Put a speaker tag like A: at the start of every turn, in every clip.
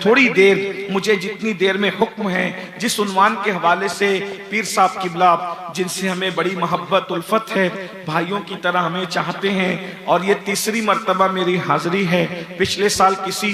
A: थोड़ी देर, मुझे जितनी देर में हुक्म है, जिस उन्वान के हवाले से पीर साहब किबला जिनसे हमें बड़ी मोहब्बत उल्फत है, भाइयों की तरह हमें चाहते हैं, और ये तीसरी मर्तबा मेरी हाजिरी है। पिछले साल किसी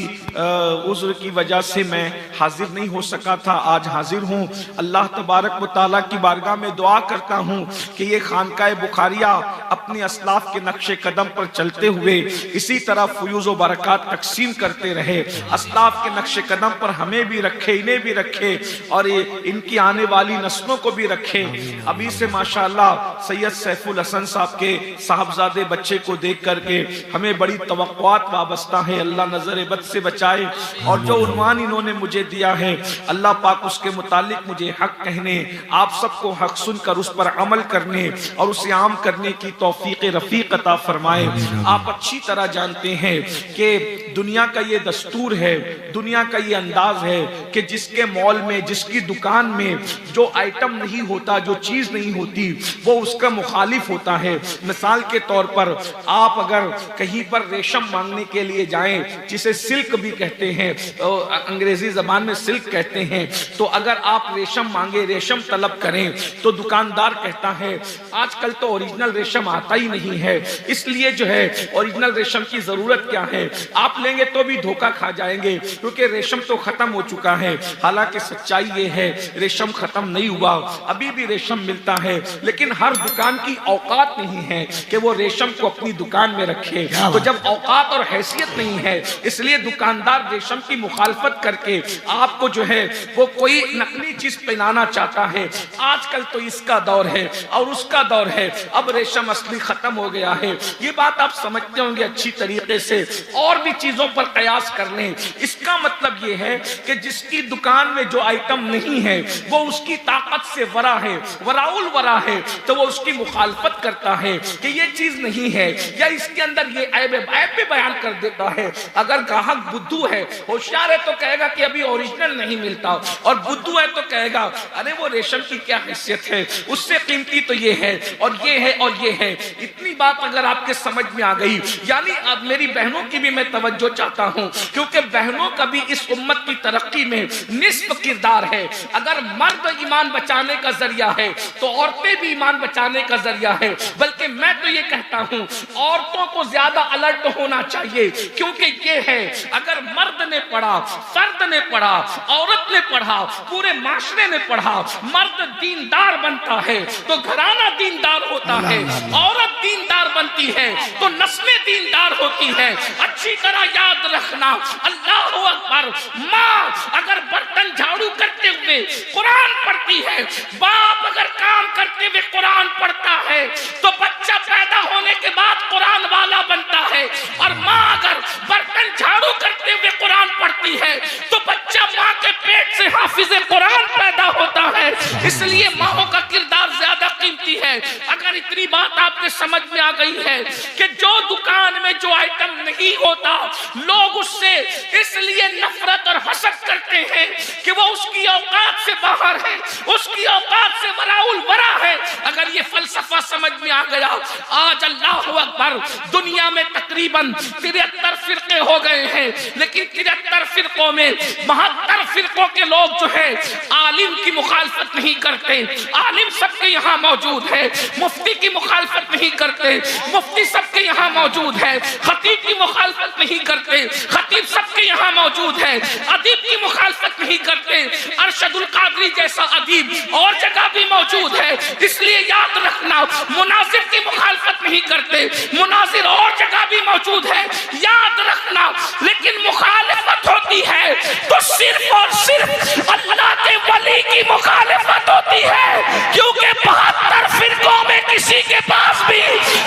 A: उज़्र की वजह से मैं हाजिर नहीं हो सका था, आज हाजिर हूँ। अल्लाह तबारक व तआला की बारगाह में दुआ करता हूँ कि ये खानकाए बुखारिया अपने असलाफ के नक्शे कदम पर चलते हुए इसी तरह फयूज़ व बरक़ात तक़सीम करते रहे। असलाफ के नक्शे कदम पर हमें भी रखे, इन्हें भी रखे, और इनकी आने वाली नस्लों को भी रखे। अभी से माशाअल्लाह सैयद सैफुल हसन साहब के साहबजादे बच्चे को देख करके हमें बड़ी तवक्कुआत वाबस्ता है। अल्लाह नजर बद से बचाए, और जो उन्वान इन्होंने मुझे दिया है अल्लाह पाक उसके मुतालिक मुझे हक कहने, आप सबको हक सुनकर उस पर अमल करने और उसे आम करने की तौफीक रफीक अता फरमाए। आप अच्छी तरह जानते हैं कि दुनिया का ये दस्तूर है, दुनिया का ये अंदाज है कि जिसके मॉल में, जिसकी दुकान में जो आइटम नहीं होता, जो चीज नहीं होती, वो उसका मुखालिफ होता है। मिसाल के तौर पर आप अगर कहीं पर रेशम मांगने के लिए जाएं, जिसे सिल्क भी कहते हैं, अंग्रेजी जबान में सिल्क कहते हैं, तो अगर आप रेशम मांगे, रेशम तलब करें, तो दुकानदार कहता है आजकल तो ओरिजिनल रेशम आता ही नहीं है, इसलिए जो है ओरिजिनल रेशम की जरूरत क्या है, आप लेंगे तो भी धोखा खा जाएंगे क्योंकि रेशम तो खत्म हो चुका है। हालांकि सच्चाई ये है रेशम खत्म नहीं हुआ, अभी भी रेशम मिलता है, लेकिन हर दुकान की औकात नहीं है कि वो रेशम को अपनी दुकान में रखे। तो जब औकात और हैसियत नहीं है, इसलिए दुकानदार रेशम की मुखालफत करके आपको जो है वो कोई नकली चीज पहनाना चाहता है। आजकल तो इसका दौर है और उसका दौर है, अब रेशम असली खत्म हो गया है। ये बात आप समझते होंगे अच्छी तरीके से, और भी चीजों पर कयास कर लें। इसका मतलब ये है कि जिसकी दुकान में जो आइटम नहीं है वो उसकी ताकत से वरा है, वराउल वरा है, तो वो उसकी मुखालफत करता है कि ये चीज नहीं है या इसके अंदर ये ऐब भी बयान कर देता है। अगर ग्राहक बुद्धू है, होशियार है, तो कहेगा कि अभी ओरिजिनल नहीं मिलता, और बुद्धू है तो कहेगा अरे वो रेशम की क्या हैसियत है, उससे कीमती तो ये है और ये है और ये है। इतनी बात अगर आपके समझ में आ गई, यानी अब मेरी बहनों की भी मैं तवज्जो चाहता हूं, क्योंकि बहनों का भी इस उम्मत की तरक्की में निस्फ किरदार है। अगर मर्द ईमान बचाने का जरिया है तो औरतें भी ईमान बचाने का जरिया है। बल्कि मैं तो ये कहता हूं औरतों को ज्यादा अलर्ट होना चाहिए, क्योंकि ये है अगर मर्द ने पढ़ा, फर्द ने पढ़ा, औरत ने पढ़ा, पूरे माशरे ने पढ़ा, मर्द दीनदार बनता है तो घराना दीनदार होता है, औरत दीनदार बनती है तो नस्लें दीनदार होती है। अच्छी तरह याद रखना, अल्लाहु अकबर। माँ अगर बर्तन झाड़ू करते हुए कुरान पढ़ती है, बाप अगर काम करते हुए कुरान पढ़ता है, तो बच्चा पैदा होने के बाद कुरान वाला बनता है। और माँ अगर बर्तन झाड़ू करते हुए कुरान पढ़ती है तो बच्चा माँ के पेट से हाफिज़े कुरान पैदा होता है। इसलिए माँओं का किरदार ज्यादा कीमती है। अगर इतनी बात आपके समझ में आ गई है कि जो दुकान में जो आइटम नहीं होता, लोग उससे इसलिए नफरत और हसद करते हैं कि वो उसकी औकात से बाहर है, उसकी औकात से वराउल वरा है। अगर ये फलसफा समझ में आ गया, आज अल्लाहु अकबर दुनिया में तकरीबन 73 फिरके हो गए हैं, लेकिन 73 फिरकों में 72 फिरकों के लोग जो है आलिम की मुखालफत नहीं करते। आलिम सबके यहाँ मौजूद है, मुफ्ती की मुखालफत नहीं करते, मुफ्ती सबके यहाँ मौजूद है, खतीब की मुखालफत नहीं करते, खतीब सबके यहाँ मौजूद है, अदीब की मुखालफत नहीं करते, अरशदुल कादरी जैसा अदीब और जगह भी मौजूद है। इसलिए याद रखना, मुनाजिर की मुखालफत नहीं करते, मुनाजिर और जगह भी मौजूद है, याद रखना। लेकिन मुखालफत होती है तो सिर्फ और सिर्फ अल्लाह के वली की मुखालफत होती है, क्योंकि 72 फिरकों में किसी के पास भी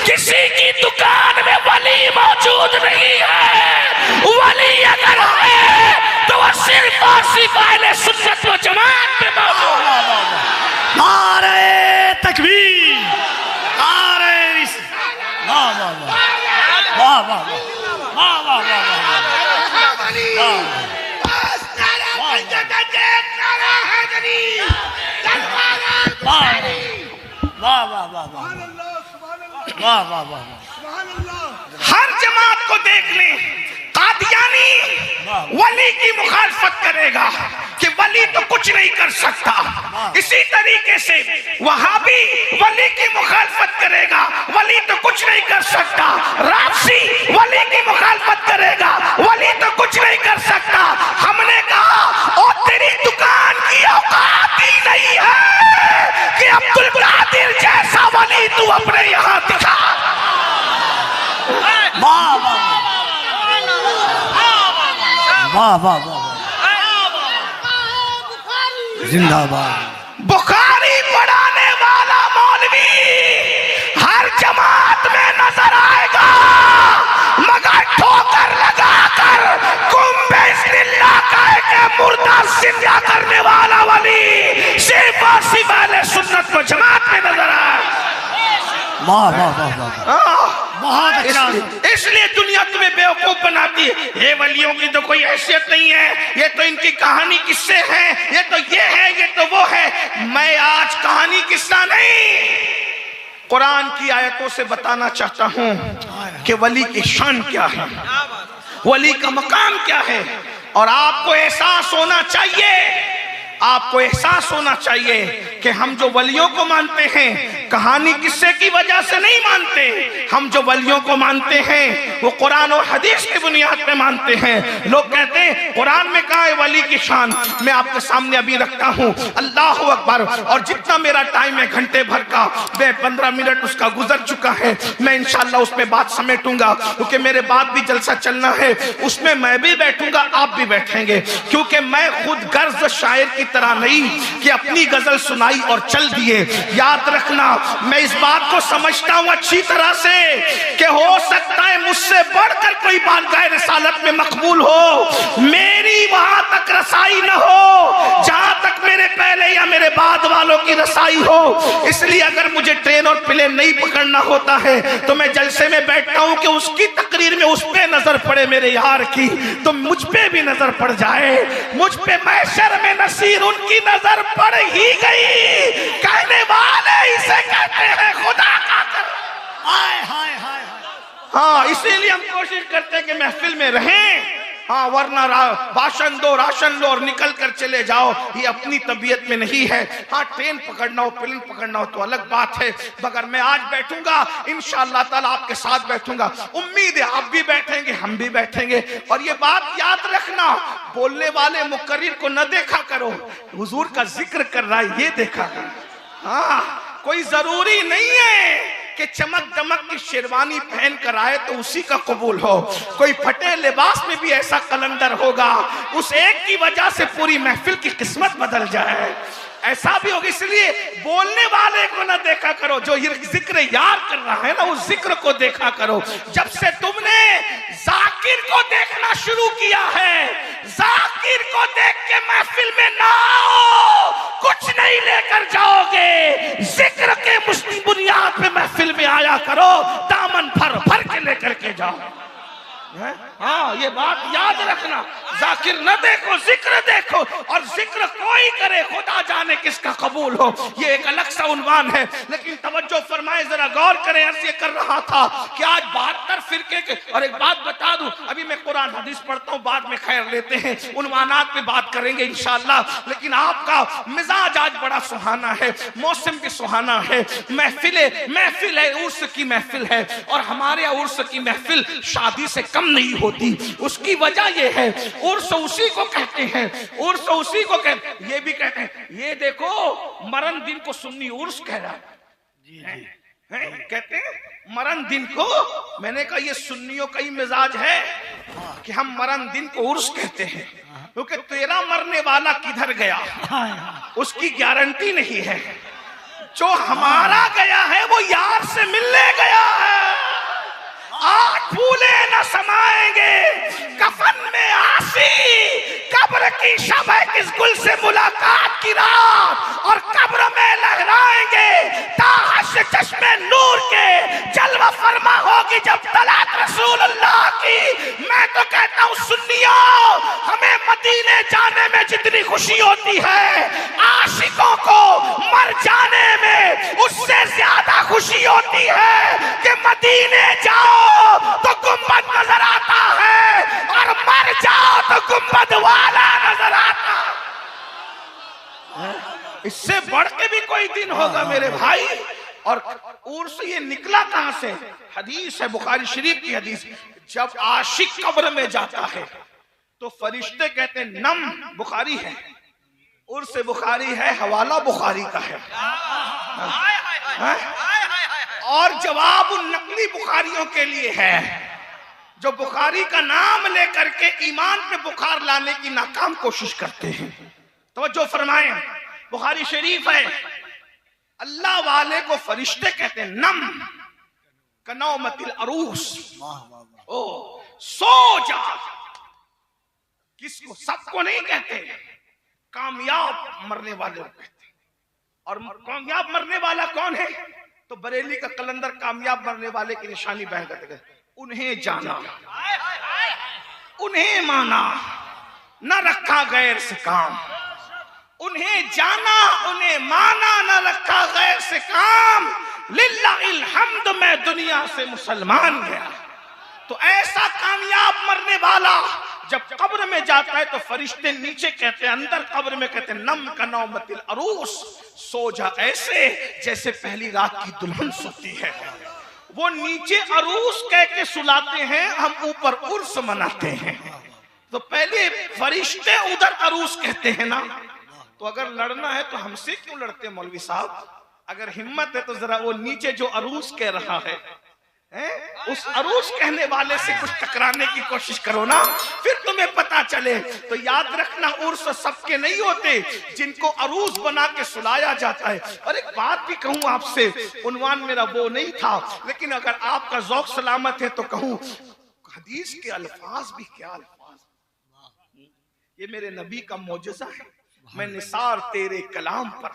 A: किसी की दुकान में वली मौजूद नहीं है। वली अगर है तो वह सिर्फ और सिर्फ अहले सुन्नत व जमात में मौजूद है।
B: नारे तकबीर, नारे वाह वाह वाह वाह वाह वाह वाह
A: हर जमात को देख लें, कादियानी वली की मुखालफत करेगा कि वली तो कुछ नहीं कर सकता, इसी तरीके से वहाबी वली की मुखालफत करेगा, वली तो कुछ नहीं कर सकता, राफसी वली की मुखालफत करेगा, वली तो कुछ नहीं कर सकता। हमने कहा ओ तेरी दुकान की औकात ही नहीं है कि अब्दुल कादिर जैसा वली तू अपने यहाँ दिखा।
B: वाह वाह वाह वाह, जिंदाबाद।
A: बुखारी पढ़ाने वाला मौलवी हर जमात में नजर आएगा, मगर ठोकर लगाकर कुंभे जिल्ला कह के मुर्दा जिंदा करने वाला वली सिर्फ और सिर्फ अहले सुन्नत व जमात में नजर आए।
B: वाह वाह वाह वाह, बहुत अच्छा।
A: इसलिए दुनिया तुम्हें बेवकूफ बनाती है। ये वलियों की तो कोई हैसियत नहीं है, ये तो इनकी कहानी किस्से हैं, ये तो ये है, ये तो वो है। मैं आज कहानी किस्सा नहीं, कुरान की आयतों से बताना चाहता हूं कि वली की शान क्या है, वली का मकाम क्या है। और आपको एहसास होना चाहिए, आपको एहसास होना चाहिए कि हम जो वलियों को मानते हैं कहानी किस्से की वजह से नहीं मानते। हम जो वलियों को मानते हैं वो कुरान और हदीस की बुनियाद पे मानते हैं। लोग कहते हैं कुरान में कहा है वली की शान, मैं आपके सामने अभी रखता हूँ, अल्लाह अकबर। और जितना मेरा टाइम है घंटे भर का, मैं 15 मिनट उसका गुजर चुका है, मैं इंशाल्लाह उस पर बात समेटूंगा, क्योंकि मेरे बाद भी जलसा चलना है, उसमें मैं भी बैठूंगा, आप भी बैठेंगे। क्योंकि मैं खुद गर्ज शायर की तरह नहीं कि अपनी गजल सुनाई और चल दिए। याद रखना, मैं इस बात को समझता हूं अच्छी तरह से कि हो सकता है मुझसे बढ़कर कोई बारगाह रिसालत में मकबूल हो, मेरी वहां तक रसाई न हो जहां तक मेरे पहले या मेरे बाद वालों की रसाई हो। इसलिए अगर मुझे ट्रेन और प्लेन नहीं पकड़ना होता है तो मैं जलसे में बैठता हूं कि उसकी तकरीर में उस पे नजर पड़े मेरे यार की, तो मुझ पे भी नजर पड़ जाए। मुझ पे महशर में नसीर उनकी नजर पड़ ही गई, कहने वाले इसे कहते हैं खुदा का कर।
B: हाय हाय हाय।
A: हाँ, इसीलिए हम कोशिश करते हैं कि महफिल में रहें, हाँ, वरना भाषण दो, राशन लो और निकल कर चले जाओ, ये अपनी तबीयत में नहीं है। हाँ, ट्रेन पकड़ना हो, प्लेन पकड़ना हो तो अलग बात है, मगर मैं आज बैठूंगा इंशाअल्लाह ताला आपके साथ बैठूंगा। उम्मीद है आप भी बैठेंगे, हम भी बैठेंगे। और ये बात याद रखना, बोलने वाले मुकर्रिर को न देखा करो, हुजूर का जिक्र कर रहा है ये देखा करो। हाँ, कोई जरूरी नहीं है कि चमक दमक की शेरवानी पहन कर आए तो उसी का कबूल हो। कोई फटे लिबास में भी ऐसा कलंदर होगा, उस एक की वजह से पूरी महफिल की किस्मत बदल जाए, ऐसा भी होगा। इसलिए बोलने वाले को ना देखा करो, जो जिक्र यार कर रहा है ना उस जिक्र को देखा करो। जब से तुमने जाकिर को देखना शुरू किया है, जाकिर को देख के महफिल में ना आओ, कुछ नहीं लेकर जाओगे। जिक्र के मुस्लिम बुनियाद पे महफिल में आया करो, दामन भर भर के लेकर के जाओ। हाँ, ये बात याद रखना, जाकिर न देखो, जिक्र देखो, और जिक्र कोई करे खुदा जाने किसका कबूल हो। ये एक अलग सा उन्वान है, लेकिन तवज्जो फरमाए, जरा गौर करें। अर्ज़ ये कर रहा था कि आज 72 फिरके के, और एक बात बता दूं, अभी मैं कुरान हदीस पढ़ता हूँ, बाद में खैर लेते हैं, उन्वानात पे बात करेंगे इंशाअल्लाह। लेकिन आपका मिजाज आज बड़ा सुहाना है, मौसम भी सुहाना है, महफिल है, उर्स की महफिल है, और हमारे यहाँ उर्स की महफिल शादी से कम नहीं होती। उसकी वजह यह है, उर्स उसी को कहते हैं, उर्स उसी को कहते, ये भी कहते हैं, ये देखो मरण दिन को सुन्नी उर्स कह रहा है, कहते हैं मरण दिन को। मैंने कहा ये सुन्नियों का ही मिजाज है कि हम मरण दिन को उर्स कहते हैं, क्योंकि तेरा मरने वाला किधर गया उसकी गारंटी नहीं है। जो हमारा गया है वो यार से मिलने गया है। आज फूले न समाएंगे कफन में आसी, कब्र की शब है किस गुल से मुलाकात की रात, और कब्र में लहराएंगे ताहश चश्मे नूर के, जलवा फरमा होगी जब तलात रसूलुल्लाह की। मैं तो कहता हूँ सुन्नियों, हमें मदीने जाने में जितनी खुशी होती है, आशिकों को मर जाने में उससे ज्यादा खुशी होती है कि मदीने जाओ तो गुम्बद नजर आता है मर जाओ तो गुंबद वाला नजर आता। इससे बढ़ के भी कोई दिन होगा मेरे भाई। और उर्स ये निकला कहां से? हदीस है, बुखारी शरीफ की हदीस, जब आशिक कब्र में जाता है तो फरिश्ते कहते हैं नम, बुखारी है, उर्स बुखारी है, हवाला बुखारी का है। और जवाब उन नकली बुखारियों के लिए है जो बुखारी का नाम लेकर के ईमान पे बुखार लाने की नाकाम कोशिश करते हैं। तवज्जो फरमाएं, बुखारी शरीफ है, अल्लाह वाले को फरिश्ते कहते हैं नम कनौमतिल अरूस, ओ सो जा। किसको? सबको नहीं कहते, कामयाब मरने वाले को कहते। और कामयाब मरने वाला कौन है? तो बरेली का कलंदर कामयाब मरने वाले की निशानी बयान करते हैं, उन्हें जाना, उन्हें माना, न रखा गैर से काम। उन्हें जाना, उन्हें माना, न रखा गैर से काम। लिल्लाहिल हम्द, मैं दुनिया से मुसलमान गया। तो ऐसा कामयाब मरने वाला जब कब्र में जाता है तो फरिश्ते नीचे कहते हैं, अंदर कब्र में कहते हैं नम कनौमतिल अरूस, सो जा ऐसे जैसे पहली रात की दुल्हन सोती है। वो नीचे अरूस कह के सुलाते हैं, हम ऊपर उर्स मनाते हैं। तो पहले फरिश्ते उधर अरूस कहते हैं ना। तो अगर लड़ना है तो हमसे क्यों लड़ते मौलवी साहब? अगर हिम्मत है तो जरा वो नीचे जो अरूस कह रहा है, उस अरूस कहने वाले से कुछ टकराने की कोशिश करो ना, फिर तुम्हें पता चले। तो याद रखना, उर्स सबके नहीं होते जिनको अरूस बना के सुलाया जाता है। और एक बात भी कहूं आपसे, उन्वान मेरा वो नहीं था, लेकिन अगर आपका ज़ौक़ सलामत है तो कहूं, हदीस के अल्फाज भी क्या अल्फाज, ये मेरे नबी का मौजज़ा है। मैं निसार तेरे कलाम पर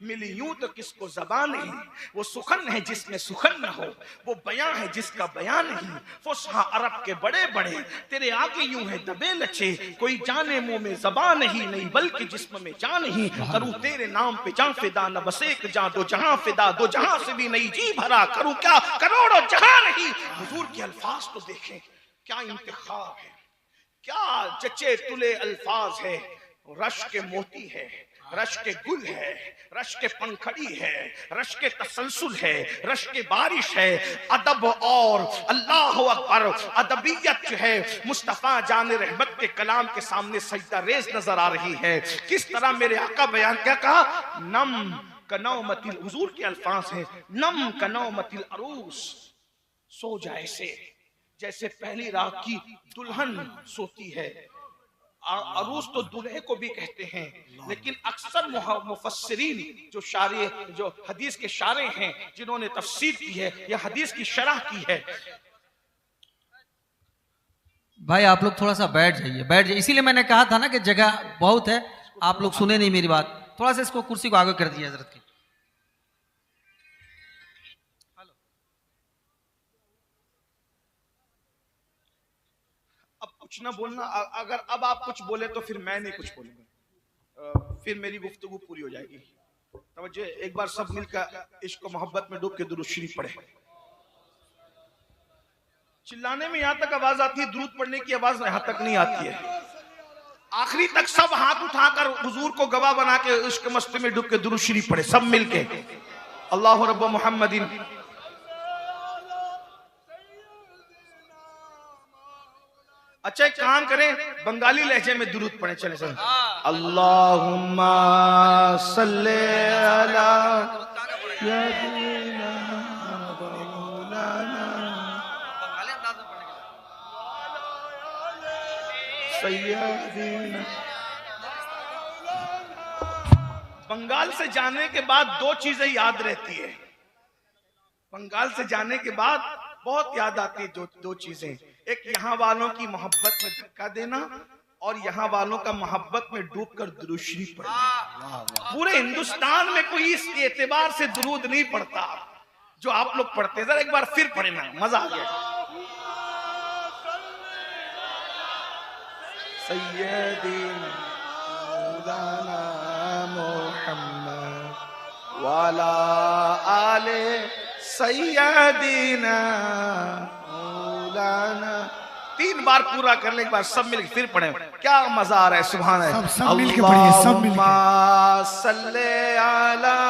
A: मिली यूं तो किसको ज़बान नहीं, वो सुखन है जिसमें सुखन न हो, वो बयां है जिसका बयां नहीं। फुसहा अरब के बड़े बड़े तेरे आगे यूं है दबे लचे, कोई जाने मुंह में ज़बान नहीं बल्कि जिस्म में जान नहीं। करूं तेरे नाम पे जान फिदा, न बस एक जान दो जहां फिदा, दो जहां से भी नहीं जी भरा, करूं क्या करोड़ों जहां नहीं। हुजूर के अल्फाज तो देखें, क्या इंतखाब है, क्या जचे तुले अल्फाज है। रश के मोती है, रश के गुल है, रश के पंखड़ी है, रश के तसलसल है, रश के बारिश है। अदब और अल्लाह अकबर, अदबियत जो है मुस्तफ़ा जान रहमत के कलाम के सामने सजदा रेज नजर आ रही है। किस तरह मेरे आका बयान क्या कहा, नम कनौमतिल, हुजूर के अल्फाज हैं, नम कनौमतिल अरूस, सो जाए से जैसे पहली रात की दुल्हन सोती है। अरूस तो दूल्हे को भी कहते हैं, लेकिन अक्सर मुफस्सिरीन जो शारे, जो हदीस के शारे हैं, जिन्होंने तफसीर की है या हदीस की शरह की है।
B: भाई आप लोग थोड़ा सा बैठ जाइए, बैठ जाइए। इसीलिए मैंने कहा था ना कि जगह बहुत है, आप लोग सुने नहीं मेरी बात। थोड़ा सा इसको कुर्सी को आगे कर दिया हजरत की।
A: कुछ ना बोलना, अगर अब आप कुछ बोले तो फिर मैं नहीं कुछ बोलूंगा, फिर मेरी गुफ्तगू पूरी हो जाएगी। तवज्जो, एक बार सब मिलकर इश्क मोहब्बत में डूब के दुरूद शरीफ पढ़े। चिल्लाने में यहां तक आवाज आती है, दुरूद पढ़ने की आवाज यहां तक नहीं आती है। आखिरी तक सब हाथ उठाकर हुजूर को गवाह बना के इश्क मस्ती में डूब के दुरूद शरीफ पढ़े सब मिलके। अल्लाह रब्ब मुहम्मदिन। अच्छा एक काम करें, बंगाली लहजे में दुरूद पढ़े, चले सर। अल्लाहुम्मा सल्ले अला सय्यिदना मौलाना सय्यिदना। बंगाल से जाने के बाद दो चीजें याद रहती है। बंगाल से जाने के बाद बहुत याद आती है दो चीजें। एक यहाँ वालों की मोहब्बत में धक्का देना, और यहाँ वालों का मोहब्बत में डूबकर दुरूद शरीफ पढ़ना। पूरे हिंदुस्तान में कोई इस एतबार से दुरूद नहीं पढ़ता जो आप लोग पढ़ते। जरा एक बार फिर पढ़े ना, मजा आ गया। सय्यदीना मौलाना मुहम्मद वाला आले सय्यदीना मौलाना। 3 3 बार पूरा करने के बाद सब मिल फिर पढ़े, क्या मजा आ रहा है। सुभान है।
C: सब मिलके पढ़िए, सब मिलके।
A: अल्लाहुम्मा सल्ले अला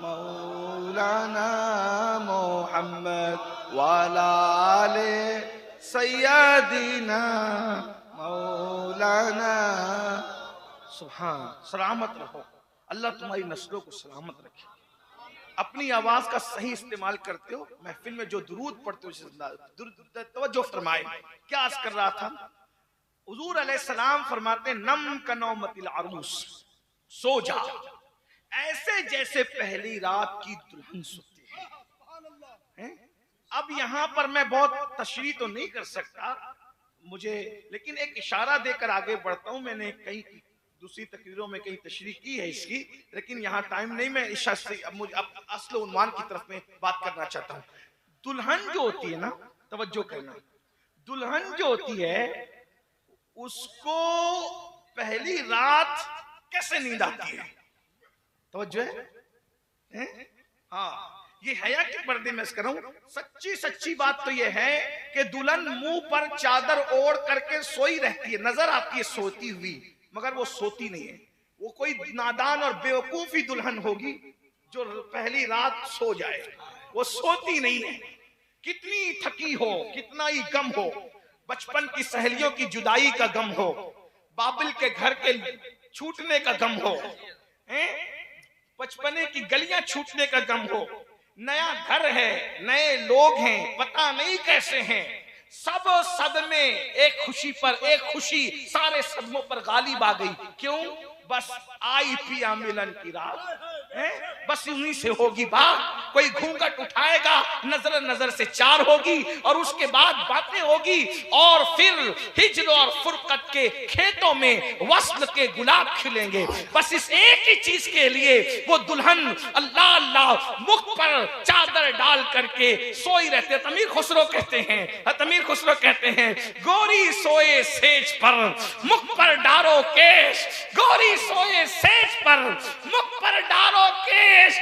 A: मौलाना मोहम्मद वाला आले सय्यदीना मौलाना। सुभान। सलामत रहो, अल्लाह तुम्हारी नस्लों को सलामत रखे। अपनी आवाज का सही इस्तेमाल करते हो, महफिल में जो दुरूद पढ़ते हो तवज्जो फरमाए। क्या अर्ज कर रहा था, हुजूर अलैहिस्सलाम फरमाते नम कनौमतिल अरूस, सो जा ऐसे जैसे पहली रात की दुल्हन सोती है। अब यहाँ पर मैं बहुत तशरीह तो नहीं कर सकता मुझे, लेकिन एक इशारा देकर आगे बढ़ता हूँ। मैंने कई दूसरी तकरीरों में कई तशरीह की है इसकी, लेकिन यहाँ टाइम नहीं। मैं इस से अब असल उन्वान की तरफ में बात करना चाहता हूँ। दुल्हन जो होती है ना, तवज्जो करना, दुल्हन जो होती है उसको पहली रात कैसे नींद आती है? तवज्जो है? हाँ, ये हया के पर्दे में कर रहा हूं। सच्ची सच्ची बात तो ये है कि दुल्हन मुंह पर चादर ओढ़ करके सोई रहती है, नजर आती है सोती हुई, मगर वो सोती नहीं है। वो कोई नादान और बेवकूफी दुल्हन होगी जो पहली रात सो जाए, वो सोती नहीं है। कितनी थकी हो, कितना ही गम हो, बचपन की सहेलियों की जुदाई का गम हो, बाबिल के घर के छूटने का गम हो, बचपने की गलियां छूटने का गम हो, नया घर है, नए लोग हैं, पता नहीं कैसे हैं, सब सदमे एक खुशी पर एक खुशी सारे सदमों पर गालिब आ गई। क्यों? बस आई पिया मिलन की रात है, बस उन्हीं से होगी बात। कोई घूंघट उठाएगा, नजर नजर से चार होगी और उसके बाद बातें होगी और फिर हिज्र और फुरकत के खेतों में वस्ल के गुलाब खिलेंगे। बस इस एक ही चीज के लिए वो दुल्हन अल्लाह अल्लाह मुख पर चादर डाल करके सोई रहते। तमीर खुसरो कहते हैं, तमीर खुसरो कहते हैं, गोरी सोए सेज पर मुख पर डारो केश, गोरी सोए सेज पर मुख पर डारो केश,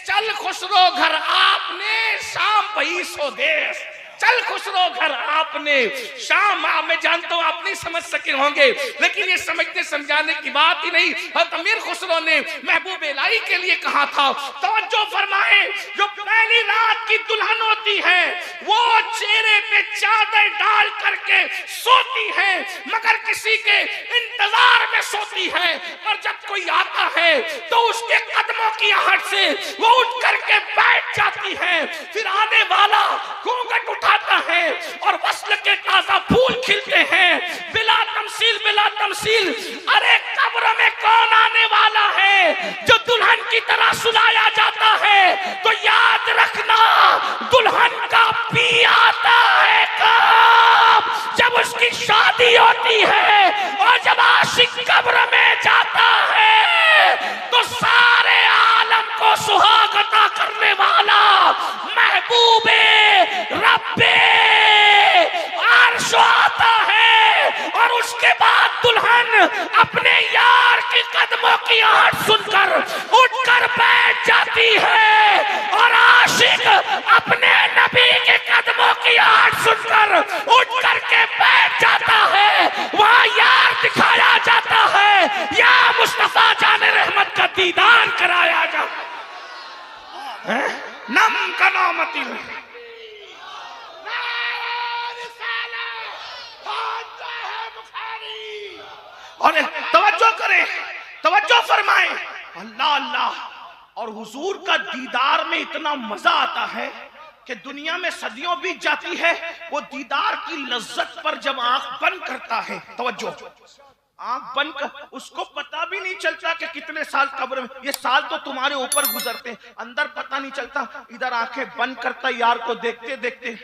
A: चल खुसरो घर आपने शाम भई सो देश, चल खुसरो घर आपने शाम। मैं जानता हूं आप नहीं समझ सके होंगे, लेकिन ये समझने समझाने की बात ही नहीं। हज़रत अमीर खुसरो ने महबूब इलाही के लिए कहा था, तवज्जो फरमाए, जो पहली रात की दुल्हन होती है वो चेहरे पे चादर डाल करके सोती है, मगर किसी के इंतजार में सोती है। और जब कोई आता है तो उसके कदमों की आहट से वो उठ करके बैठ जाती है। फिर आने वाला घूंघट उठाता है और वस्ल के ताजा फूल खिलते हैं, बिला तमसील बिला तमसील। अरे कब्र में कौन आने वाला है जो दुल्हन की तरह सुलाया जाता है? तो याद रखना, दुल्हन का पी आता है कब? जब उसकी शादी होती है। और जब आशिक कब्र में जाता है तो सारे आलम को सुहागता करने वाला महबूबे रब्बे अर्श आता है। और उसके बाद दुल्हन अपने यार के कदमों की आहट सुनकर उठकर बैठ जाती है, और आशिक अपने नबी के कदमों की आहट सुनकर उठ करके बैठ जाता है। वहां यार दिखाया जाता है, या मुस्तफा जाने रहमत का दीदार कराया जाता है। नम कनौमती और तवज्जो करें, तवज्जो फरमाएं, अल्लाह अल्लाह। और हुजूर का दीदार में इतना मजा आता है कि दुनिया में सदियों बीत जाती है, वो दीदार की लज्जत पर जब आंख बंद करता है, तवज्जो, आंख बंद कर, उसको पता भी नहीं चलता कि कितने साल कब्र में, ये साल तो तुम्हारे ऊपर गुजरते, अंदर पता नहीं चलता। इधर आंखें बंद करता यार को देखते देखते,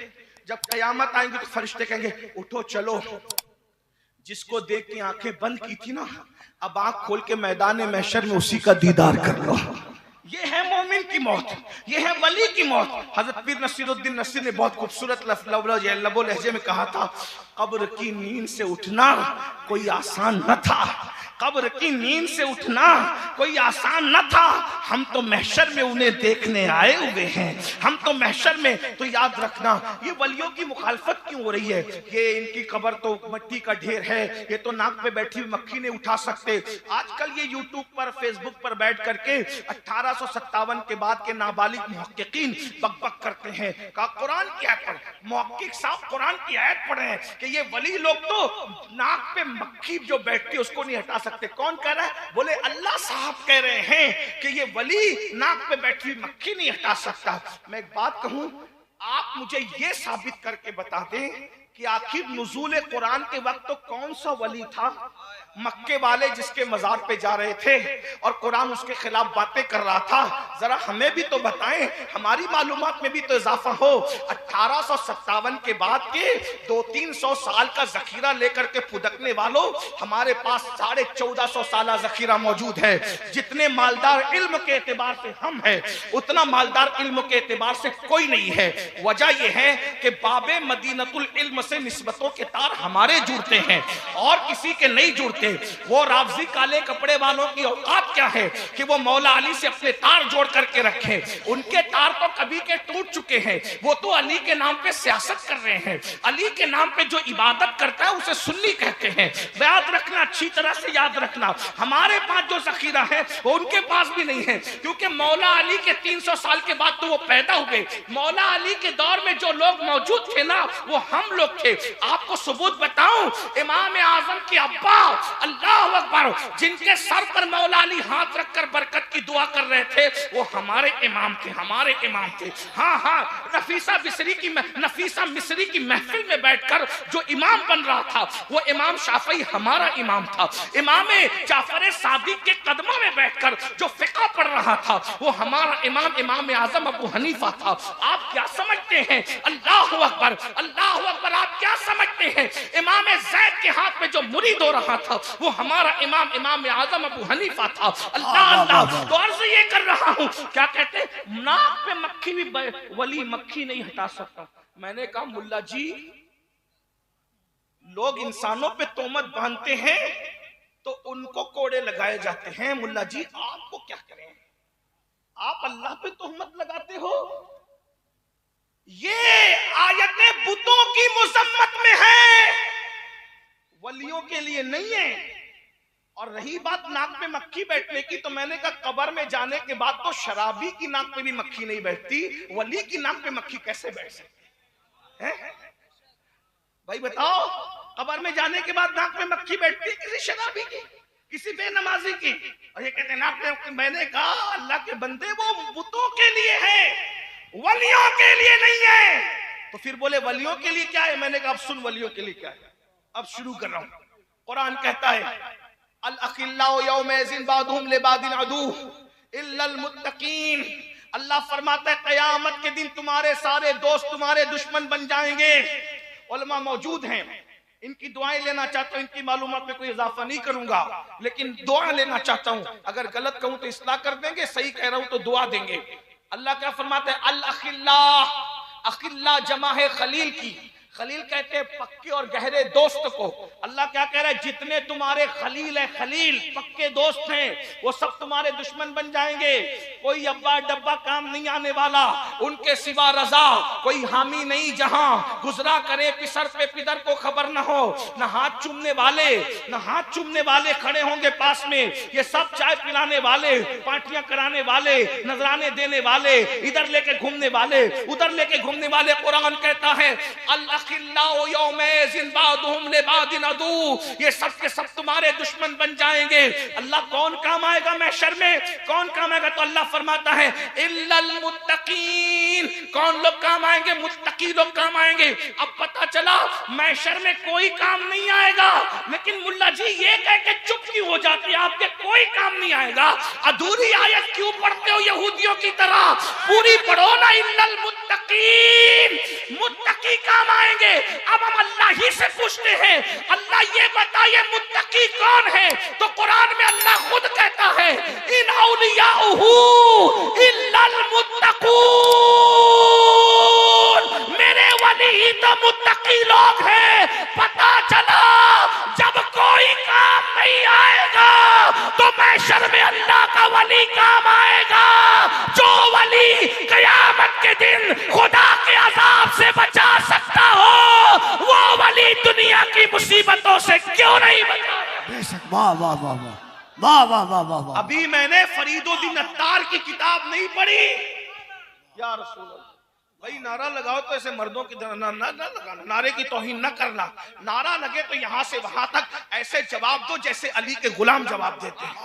A: जब कयामत आएंगी तो फरिश्ते कहेंगे उठो चलो। जिसको देख के आंखें बंद की थी ना, अब आंख खोल के मैदान महशर में उसी का दीदार कर लो। ये है मोमिन की मौत, ये है वली की मौत। हजरत पीर नसीरुद्दीन नसीर ने बहुत खूबसूरत लफ्ज़ लहजे में कहा था, कब्र की नींद से उठना कोई आसान न था, कब्र की नींद से उठना कोई आसान न था। हम तो महशर में उन्हें देखने आए हुए हैं, हम तो महशर में। तो याद रखना, ये वलियों की मुखालफत क्यों हो रही है? ये इनकी कब्र तो मिट्टी का ढेर है, ये तो नाक पे बैठी हुई मक्खी नहीं उठा सकते। आजकल ये यूट्यूब पर, फेसबुक पर बैठ करके 1857 के बाद के नाबालिग मुहक्किकीन बकबक करते हैं। का कुरान की आयत पर मुहक्किक साहब कुरान की आयत पढ़े हैं कि ये वली लोग तो नाक पे मक्खी जो बैठती है उसको नहीं हटा सकते। कौन कह रहा है? बोले अल्लाह साहब कह रहे हैं कि ये वली नाक पे बैठी हुई मक्खी नहीं हटा सकता। मैं एक बात कहूं, आप मुझे ये साबित करके बता दें कि आखिर नुज़ूल कुरान के वक्त तो कौन सा वली था? मक्के वाले जिसके मजार पे जा रहे थे और कुरान उसके खिलाफ बातें कर रहा था। जरा हमें भी तो बताएं, हमारी मालूमात में भी तो इजाफा हो। 1857 के बाद के 200-300 साल का जखीरा लेकर के फुदकने वालों, हमारे पास 1450 साल जखीरा मौजूद है। जितने मालदार इल्म के एतबार से हम हैं, उतना मालदार इल्म के एतबार से कोई नहीं है। वजह यह है कि बाबे मदीनतुल इल्म से निस्बतों के तार हमारे जुड़ते हैं और किसी के नहीं जुड़ते। वो रावजी काले कपड़े वालों की औकात क्या है कि वो मौला अली से अपने तार जोड़ करके रखे? उनके तार तो कभी के टूट चुके हैं। वो तो अली के नाम पे सियासत कर रहे हैं। अली के नाम पे जो इबादत करता है उसे सुन्नी कहते हैं। याद रखना, अच्छी तरह से याद रखना, हमारे पास जो जखीरा है वो उनके पास भी नहीं है, क्योंकि मौला अली के 300 साल के बाद तो वो पैदा हुए। मौला अली के दौर में जो लोग मौजूद थे ना, वो हम लोग थे। आपको सबूत बताऊं, इमाम आजम के अब्बा, अल्लाह अकबर, जिनके सर पर मौला अली हाथ रखकर बरकत की दुआ कर रहे थे, वो हमारे इमाम थे, हमारे इमाम थे। हाँ हाँ, नफीसा मिस्री की महफिल में बैठकर जो इमाम बन रहा था वो इमाम शाफी हमारा इमाम था। इमाम जाफर सादिक के कदमों में बैठकर जो फिक़्ह पढ़ रहा था वो हमारा इमाम, इमाम आजम अबू हनीफा था। आप क्या समझते हैं? अल्लाह अकबर, अल्लाह अकबर, आप क्या समझते हैं? इमाम ज़ैद के हाथ में जो मुरीद हो रहा था वो हमारा इमाम, इमाम आजम अबू हनीफा था। अल्लाह अल्लाह। तो अर्ज़ ये कर रहा हूं, क्या कहते हैं, नाक पे मक्खी भी वली मक्खी नहीं हटा सकता। मैंने कहा मुल्ला जी, लोग इंसानों पे तोहमत बांधते हैं तो उनको कोड़े लगाए जाते हैं। मुल्ला जी आपको क्या करें, आप अल्लाह पे तोहमत लगाते हो। ये आयतें बुतों की मुज़म्मत में है, वलियों के लिए नहीं है। और रही बात नाक पे मक्खी बैठने की, तो मैंने कहा कब्र में जाने के बाद तो शराबी की नाक पे भी मक्खी नहीं बैठती, वली की नाक पे मक्खी कैसे बैठ सकती है? भाई बताओ, कब्र में जाने के बाद नाक पे मक्खी बैठती किसी शराबी की, किसी बेनमाजी की? और ये कहते नाक पे। मैंने कहा अल्लाह के बंदे, वो बुतों के लिए है, वलियों के लिए नहीं है। तो फिर बोले वलियों के लिए क्या है? मैंने कहा अब सुन वलियों के लिए क्या है, अब शुरू कर रहा हूं। कुरान कहता है अल अखिल्लाउ यौमइज़िन बादुहुम लिबादिन अदू इल्लल मुत्तकीन। अल्लाह फरमाता है कयामत के दिन तुम्हारे सारे दोस्त तुम्हारे दुश्मन बन जाएंगे। उलमा मौजूद हैं, इनकी दुआएं लेना चाहता हूं। इनकी मालूमात में कोई इजाफा नहीं करूंगा, लेकिन दुआ लेना चाहता हूं। अगर गलत कहूं तो इस्लाह कर देंगे, सही कह रहा हूं तो दुआ देंगे। अल्लाह क्या फरमाता है? अल अखिल्ला, अखिल्ला जमा है खलील की। खलील कहते हैं पक्के और गहरे दोस्त को। अल्लाह क्या कह रहा है? जितने तुम्हारे खलील है, खलील पक्के दोस्त हैं, वो सब तुम्हारे दुश्मन बन जाएंगे। कोई अब्बा डब्बा काम नहीं आने वाला, उनके सिवा रजा कोई हामी नहीं। जहां गुजरा करे पिसर पे पिदर को खबर ना हो। न हाथ चूमने वाले, न हाथ चूमने वाले खड़े होंगे पास में। ये सब चाय पिलाने वाले, पार्टियां कराने वाले, नजराने देने वाले, इधर लेके घूमने वाले, उधर लेके घूमने वाले। कुरान कहता है ये सब के सब तुम्हारे दुश्मन बन जाएंगे। अल्लाह कौन काम आएगा महशर में? कौन काम आएगा? तो अल्लाह फरमाता है इल्लल मुत्तकीन। कौन लोग काम आएंगे? मुत्तकी लोग काम आएंगे। अब पता चला महशर में कोई काम नहीं आएगा, लेकिन मुल्ला जी ये कह के चुप क्यों हो जाती है? आपके कोई काम नहीं आएगा। अधूरी आयत क्यों पढ़ते हो यहूदियों की तरह? पूरी पढ़ो ना। इल्लल मुत्तकीन, मुत्तकी काम आएंगे। अब हम अल्लाह ही से पूछते हैं, अल्लाह ये बताइए मुत्तकी कौन है? तो कुरान में अल्लाह खुद कहता है इन औलियाउहु इल्लल मुत्तकून। मेरे वली ही तो मुत्तकी लोग हैं। पता चला जब कोई
C: बेशक, वाह वाह वाह वाह वाह वाह वाह वाह वाह।
A: अभी मैंने फरीदुद्दीन अत्तार की किताब नहीं पढ़ी। या रसूल अल्लाह, भाई नारा लगाओ तो ऐसे मर्दों की तरह ना लगाना, नारे की तौहीन न करना। नारा लगे तो यहां से वहां तक ऐसे जवाब दो जैसे अली के गुलाम जवाब देते हैं।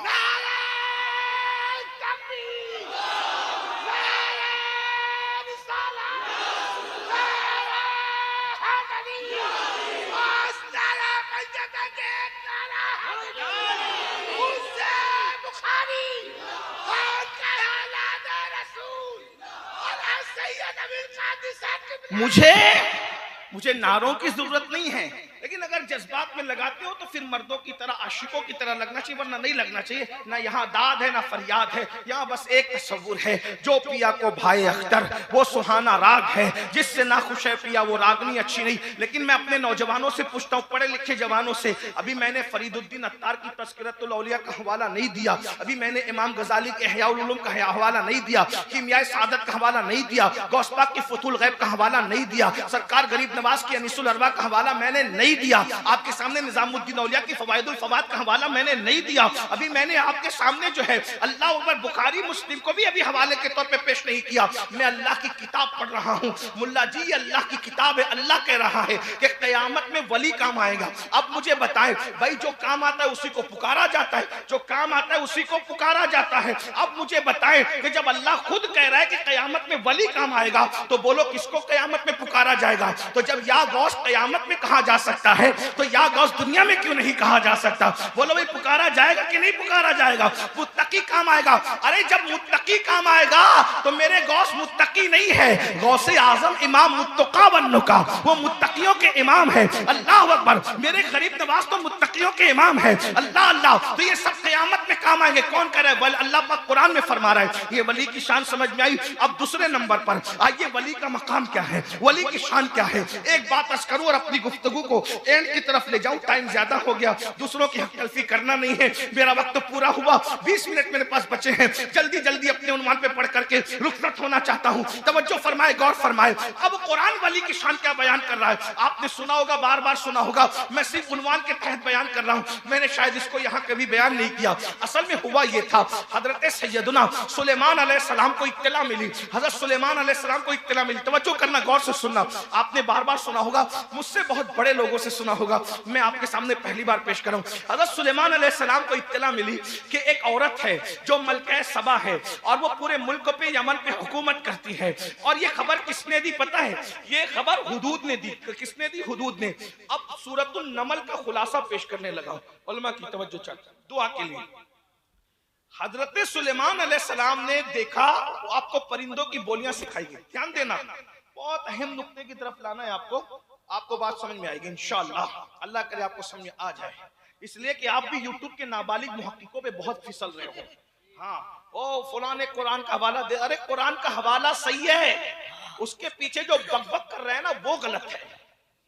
A: मुझे नारों की जरूरत नहीं है, लेकिन अगर जज्बात में लगाते हो तो फिर मर्दों की तरह, आशिकों की तरह लगना चाहिए, वरना नहीं लगना चाहिए। ना यहाँ दाद है ना फरियाद है, यहाँ बस एक तस्वुर है, जो पिया को भाई अख्तर वो सुहाना राग है, जिससे ना खुश है पिया वो रागनी अच्छी नहीं। लेकिन मैं अपने नौजवानों से पूछता हूँ, पढ़े लिखे जवानों से, अभी मैंने फरीदुद्दीन अत्तार की तज़किरतुल औलिया का हवाला नहीं दिया, अभी मैंने इमाम गजाली के इहयाउल उलूम का हवाला नहीं दिया, कीमियाए सादत का हवाला नहीं दिया, गौस पाक की फुतुल गैब का हवाला नहीं दिया, सरकार गरीब नवाज की अनीसुल अरवा का हवाला मैंने नहीं दिया, आपके सामने निजामुद्दीन औलिया की फवाइदुल फवाद का हवाला मैंने नहीं दिया, अभी मैंने आपके सामने जो है अल्लाह अकबर बुखारी मुस्लिम को भी अभी हवाले के तौर पे पेश नहीं किया। मैं अल्लाह की किताब पढ़ रहा हूँ, मुल्ला जी ये अल्लाह की किताब है, अल्लाह कह रहा है कि कयामत में वली काम आएगा। अब मुझे बताएं भाई, जो काम आता है उसी को पुकारा जाता है, जो काम आता है उसी को पुकारा जाता है। अब मुझे बताएं कि जब अल्लाह खुद कह रहा है कि कयामत में वली काम आएगा, तो बोलो किसको कयामत में पुकारा जाएगा? तो जब या गौस कयामत में कहा जा सकता है, तो या गौस दुनिया में क्यों नहीं कहा जा सकता? बोलो भाई, पुकारा जाएगा कि नहीं पुकारा जाएगा? मुत्तकी काम आएगा। अरे जब मुत्तकी काम आएगा तो मेरे गौस मुत्तकी नहीं है, गौसे आजम इमाम मुत्तका वन्नुका, वो मुत्तकियों के इमाम है। अल्लाह अकबर, मेरे गरीब नवाज तो मुत्तकियों के इमाम है। अल्लाह अल्लाह, तो ये सब क़यामत में काम आएंगे। कौन कह रहा है? अल्लाह पाक कुरान में फरमा रहा है। ये वली की शान समझ में आई। अब दूसरे नंबर पर आइए, वली का मकाम क्या है, वली की शान क्या है। एक बात अर्ज करूं और अपनी गुफ्तगू को एंड की तरफ ले जाऊं, टाइम ज्यादा हो गया, दूसरों की हक तलफी करना नहीं है, मेरा वक्त तो पूरा हुआ, 20 मिनट मेरे पास बचे हैं, जल्दी जल्दी अपने उन्वान पे पढ़ करके रुखसत होना चाहता हूं। तवज्जो फरमाए, गौर फरमाए। अब कुरान वली की शान क्या बयान कर रहा है, आपने सुना होगा, बार बार सुना होगा, मैं सिर्फ उन्वान के तहत बयान कर रहा हूं, मैंने शायद इसको यहां कभी बयान नहीं किया। असल में हुआ यह था, हजरत सैयदना सुलेमान अलैहिस्सलाम को इत्तला मिली, हजरत सुलेमान अलैहिस्सलाम को इत्तला मिली। तवज्जो करना, गौर से सुनना, आपने बार बार सुना होगा, मुझसे बहुत बड़े लोगों से सुना होगा, मैं आपके सामने पहली बार पेश कर रहा हूं। हजरत सुलेमान अलैहिस्सलाम को इत्तला मिली कि एक औरत है जो मलका सबा है और वो पूरे मुल्क पे, यमन पे हुकूमत करती है। और ये खबर किसने दी पता है? ये खबर हुदूद ने दी। किसने दी? हुदूद ने। अब सूरतुन नमल का खुलासा पेश करने लगा, उलमा की तवज्जो चाहता दुआ के लिए। हजरत सुलेमान अलैहिस्सलाम ने देखा, आपको परिंदों की बोलियां सिखाई गई, ध्यान देना, बहुत अहम नुक्ते की तरफ लाना है आपको बात समझ में आएगी इंशाअल्लाह, अल्लाह करे आपको समझ आ जाए। इसलिए कि आप भी यूट्यूब के नाबालिग मुहक्किकों पे बहुत फिसल रहे हो। हाँ, ओ फलां ने कुरान का हवाला दे, अरे कुरान का हवाला सही है, उसके पीछे जो बकबक कर रहे हैं ना वो गलत है,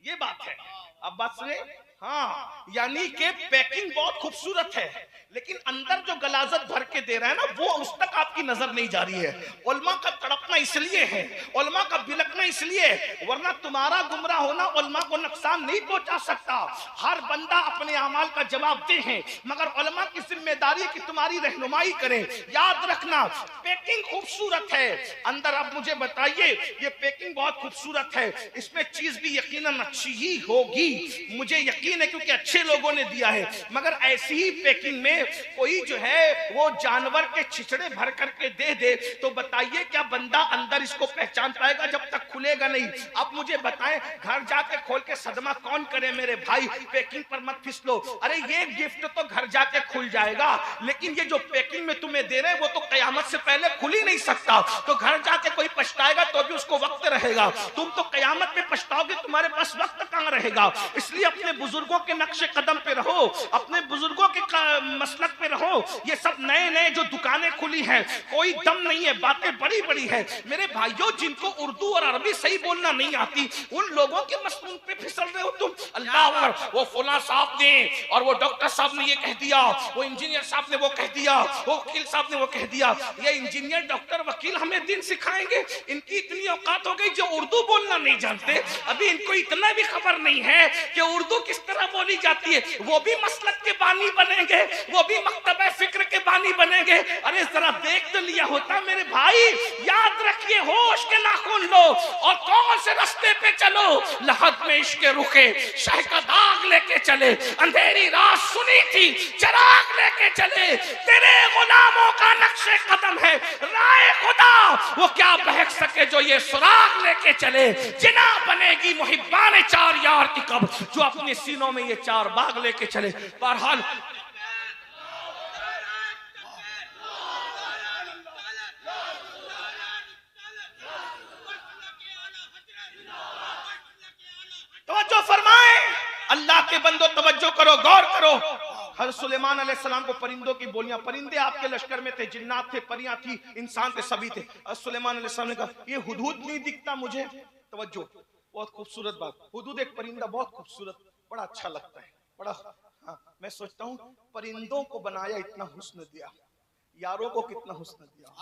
A: ये बात है। अब बात सुने, हाँ, यानी कि पैकिंग बहुत खूबसूरत है, लेकिन अंदर जो गलाजत भर के दे रहा है ना, वो उस तक आपकी नजर नहीं जा रही है। उलमा का तड़पना इसलिए है, उलमा का बिलकना इसलिए, वरना तुम्हारा गुमराह होना उलमा को नुकसान नहीं पहुंचा सकता। हर बंदा अपने अमाल का जवाब दे है, मगर उलमा की जिम्मेदारी है कि तुम्हारी रहनुमाई करें। याद रखना, पैकिंग खूबसूरत है अंदर। अब मुझे बताइए, ये पैकिंग बहुत खूबसूरत है, इसमें चीज भी यकीनन अच्छी ही होगी, मुझे यकीन है, क्योंकि अच्छे लोगों ने दिया है। मगर ऐसी ही पैकिंग में कोई जो है वो जानवर के छिचड़े भर करके दे दे, तो बताइए क्या बंदा अंदर इसको पहचान पाएगा? जब तक खुलेगा नहीं। अब मुझे बताएं, घर जाके खोल के सदमा कौन करे मेरे भाई? पैकिंग पर मत फिसलो। अरे ये गिफ्ट तो घर जाके खुल जाएगा, लेकिन ये जो पैकिंग में तुम्हें दे रहे हैं वो तो कयामत से पहले खुल ही नहीं सकता। तो घर जाके कोई पछताएगा तो भी उसको वक्त रहेगा, तुम तो कयामत में पछताओगे, तुम्हारे पास वक्त कहां रहेगा। इसलिए अपने बुजुर्गों के नक्शे कदम पे रहो, अपने बुजुर्गों के मसलक पे रहो। ये सब नए नए जो दुकानें खुली हैं, कोई दम नहीं है, बातें बड़ी बड़ी है। मेरे भाइयों, जिनको उर्दू और अरबी सही बोलना नहीं आती, उन लोगों के मसलून पे फिसल रहे हो तुम। अल्लाह अकबर, वो फुला साहब ने और वो डॉक्टर साहब ने ये कह दिया, वो इंजीनियर साहब ने वो कह दिया, वो वकील साहब ने वो कह दिया। ये इंजीनियर, डॉक्टर, वकील हमें दिन सिखाएंगे? इनकी इतनी औकात हो गई जो उर्दू बोलना नहीं जानते। अभी इनको इतना भी खबर नहीं है कि उर्दू किस तरह बोली जाती है, वो भी मसलक के बानी बनेंगे, वो भी मकतबे फिक्र के बानी बनेंगे। अरे जरा देख तो लिया होता मेरे भाई। याद रखिए, होश के नाखून लो और कौन से रास्ते पे चलो। लहद में इश्क रुखे शह का दाग लेके चले, अंधेरी रात सुनी थी चराग लेके चले। तेरे गुलामों का नक्शे कदम है राय खुदा, वो क्या बहक सके जो ये सुराग लेके चले। जिना बनेगी मुहिब्बान चार यार की कब, जो अपने सीनों में ये चार बाग लेके चले। बहरहाल तवज्जो फरमाए, अल्लाह के बंदो तवज्जो करो, गौर करो। हर सुलेमान अलैहिस्सलाम को परिंदों की बोलियां, परिंदे आपके लश्कर में थे, जिन्नात थे, परियां थी, इंसान थे, सभी थे। सुलेमान अलैहिस्सलाम ने कहा ये हुदूद नहीं दिखता मुझे। तवज्जो, बहुत खूबसूरत बात। हुदूद एक परिंदा, बहुत खूबसूरत, बड़ा अच्छा लगता है, बड़ा। हाँ, मैं सोचता हूँ परिंदों को बनाया, इतना हुस्न दिया, यारों को कितना हुस्न दिया।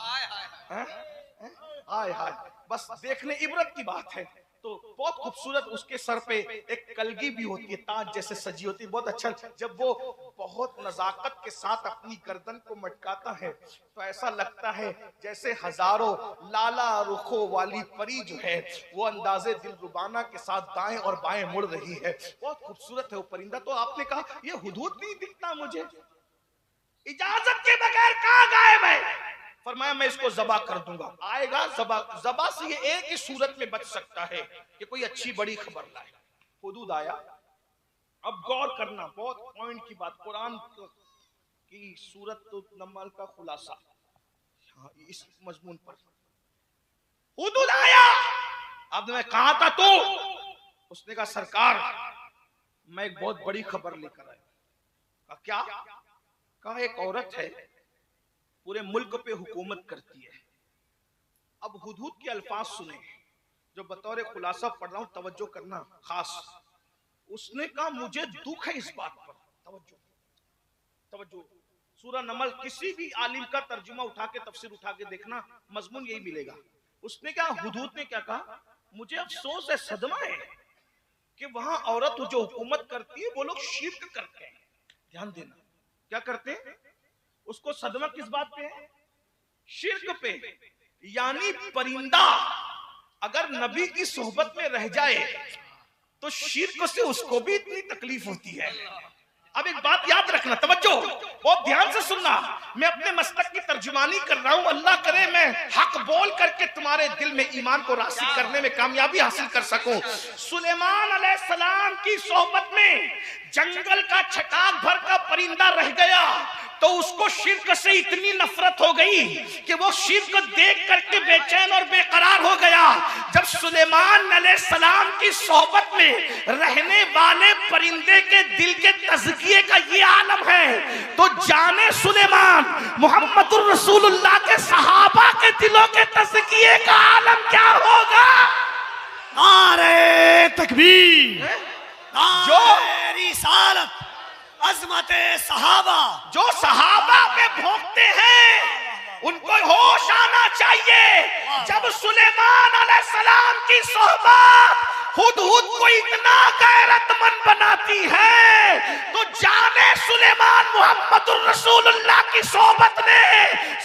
A: हाय हाय, बस देखने इबरत की बात है। तो बहुत खूबसूरत, उसके सर पे एक कलगी भी होती है, ताज जैसे सजी होती है, बहुत अच्छा। जब वो बहुत नजाकत के साथ अपनी गर्दन को मटकाता है तो ऐसा लगता है जैसे हजारों लाला रुखों वाली परी जो है वो अंदाजे दिलरुबाना के साथ दाएं और बाएं मुड़ रही है। बहुत खूबसूरत है वो परिंदा। तो आपने कहा ये हुदूद नहीं दिखता मुझे, इजाजत के बगैर कहां गायब है? फरमाया मैं इसको जबा कर दूंगा, आएगा जबा। जबा से ये एक ही सूरत में बच सकता है कि कोई अच्छी बड़ी खबर लाए। हुदूद आया। अब गौर करना, बहुत पॉइंट की बात, कुरान की सूरत नमल का खुलासा इस मजमून पर। हुदूद आया। अब मैं कहा था तो उसने कहा सरकार मैं एक बहुत बड़ी खबर लेकर आया। क्या? कहा एक औरत है पूरे मुल्क पे हुकूमत करती है। अब हुदूद के अल्फाज सुने जो बतौर खुलासा पढ़ रहा हूं, तवज्जो करना खास। उसने कहा मुझे दुख है इस बात पर। तवज्जो तवज्जो, सूरह नमल किसी भी आलिम का तर्जुमा उठा के, तफसीर उठा के देखना, मजमून यही मिलेगा। उसने कहा, हुदूद ने क्या कहा, मुझे अफसोस है, सदमा है कि वहां औरत जो हुकूमत करती है वो लोग शिर्क करते हैं। ध्यान देना, क्या करते हैं? उसको सदमा किस बात पे है? शिर्क पे। यानी परिंदा अगर नबी की सोहबत में रह जाए तो शिर्क से उसको भी इतनी तकलीफ होती है। अब एक बात याद रखना, तवज्जो, बहुत ध्यान से सुनना। मैं अपने मस्तक की तर्जुमानी कर रहा हूं, अल्लाह करे मैं हक बोल करके तुम्हारे दिल में ईमान को रासिख करने में कामयाबी हासिल कर सकूं। सुलेमान अलैहिस्सलाम की सोहबत में जंगल का छटाक भर का परिंदा रह गया तो उसको शिर्क से इतनी नफरत हो गई कि वो शिर्क देख करके बेचैन और बेकरार हो गया। जब सुलेमान अलैहिस्सलाम की सोहबत में रहने वाले परिंदे के दिल के तज़किये का ये आलम है तो जाने सुलेमान मुहम्मदुर रसूलुल्लाह के सहाबा के दिलों के तज़किये का आलम क्या होगा।
C: नारे तकबीर,
A: जो
C: रिसालत, अज़मते सहाबा,
A: जो सहाबा पे भोंकते हैं उनको होश आना चाहिए। जब सुलेमान अलैहिस्सलाम की सोहबत हुदहुद को इतना गैरतमंद बनाती है तो जाने सुलेमान मुहम्मदुर रसूलुल्लाह की सोहबत ने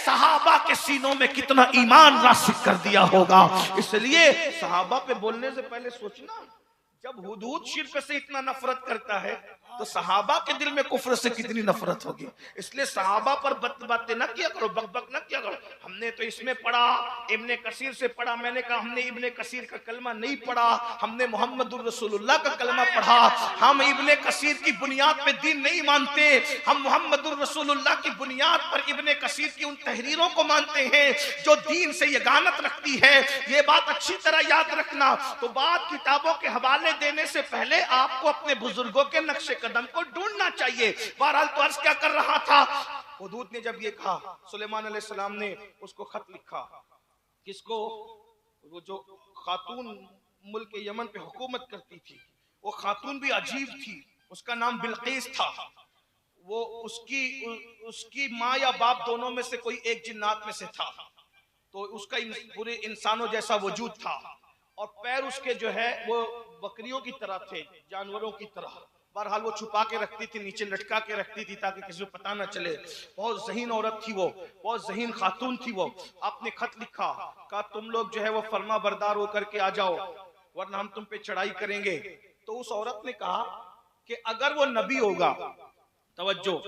A: सहाबा के सीनों में कितना ईमान रासिख कर दिया होगा। इसलिए सहाबा पे बोलने से पहले सोचना, जब हुदूद शिर्क से इतना नफरत करता है तो सहाबा के दिल में कुफ्र से कितनी नफरत होगी। इसलिए सहाबा पर बातें न किया करो, बकबक न किया करो। हमने तो इसमें पढ़ा, इब्ने कसीर से पढ़ा। मैंने कहा हमने इब्ने कसीर का कलमा नहीं पढ़ा, हमने मुहम्मदुर रसूलुल्लाह का कलमा पढ़ा। हम इब्ने कसीर की बुनियाद पे दीन नहीं मानते, हम मुहम्मदुर रसूलुल्लाह की बुनियाद पर इब्ने कसीर की उन तहरीरों को मानते हैं जो दीन से यगानत रखती है। ये बात अच्छी तरह याद रखना। तो बात किताबों के हवाले देने से पहले आपको अपने बुजुर्गों के नक्शे कदम को ढूंढना चाहिए। बहरहाल तो अर्ज क्या कर रहा था, हुदूद ने जब ये कहा, सुलेमान अलैहिस्सलाम ने उसको खत लिखा। किसको? वो जो खातून मुल्क यमन पे हुकूमत करती थी, वो खातून भी अजीब थी, उसका नाम बिल्कीस था। वो उसकी माँ या बाप दोनों में से कोई एक जिन्नात में से था। तो उसका पूरे इंसानों जैसा वजूद था और पैर उसके जो है वो बकरियों की तरह थे, जानवरों की तरह। बहरहाल वो छुपा के रखती थी, नीचे लटका के रखती थी ताकि किसी को पता ना चले। बहुत ज़हीन औरत थी वो, बहुत ज़हीन खातून थी वो। आपने खत लिखा, कहा तुम लोग जो है वो फर्मा बरदार होकर के आ जाओ वरना हम तुम पे चढ़ाई करेंगे। तो उस औरत ने कहा कि अगर वो नबी होगा, तवज्जो,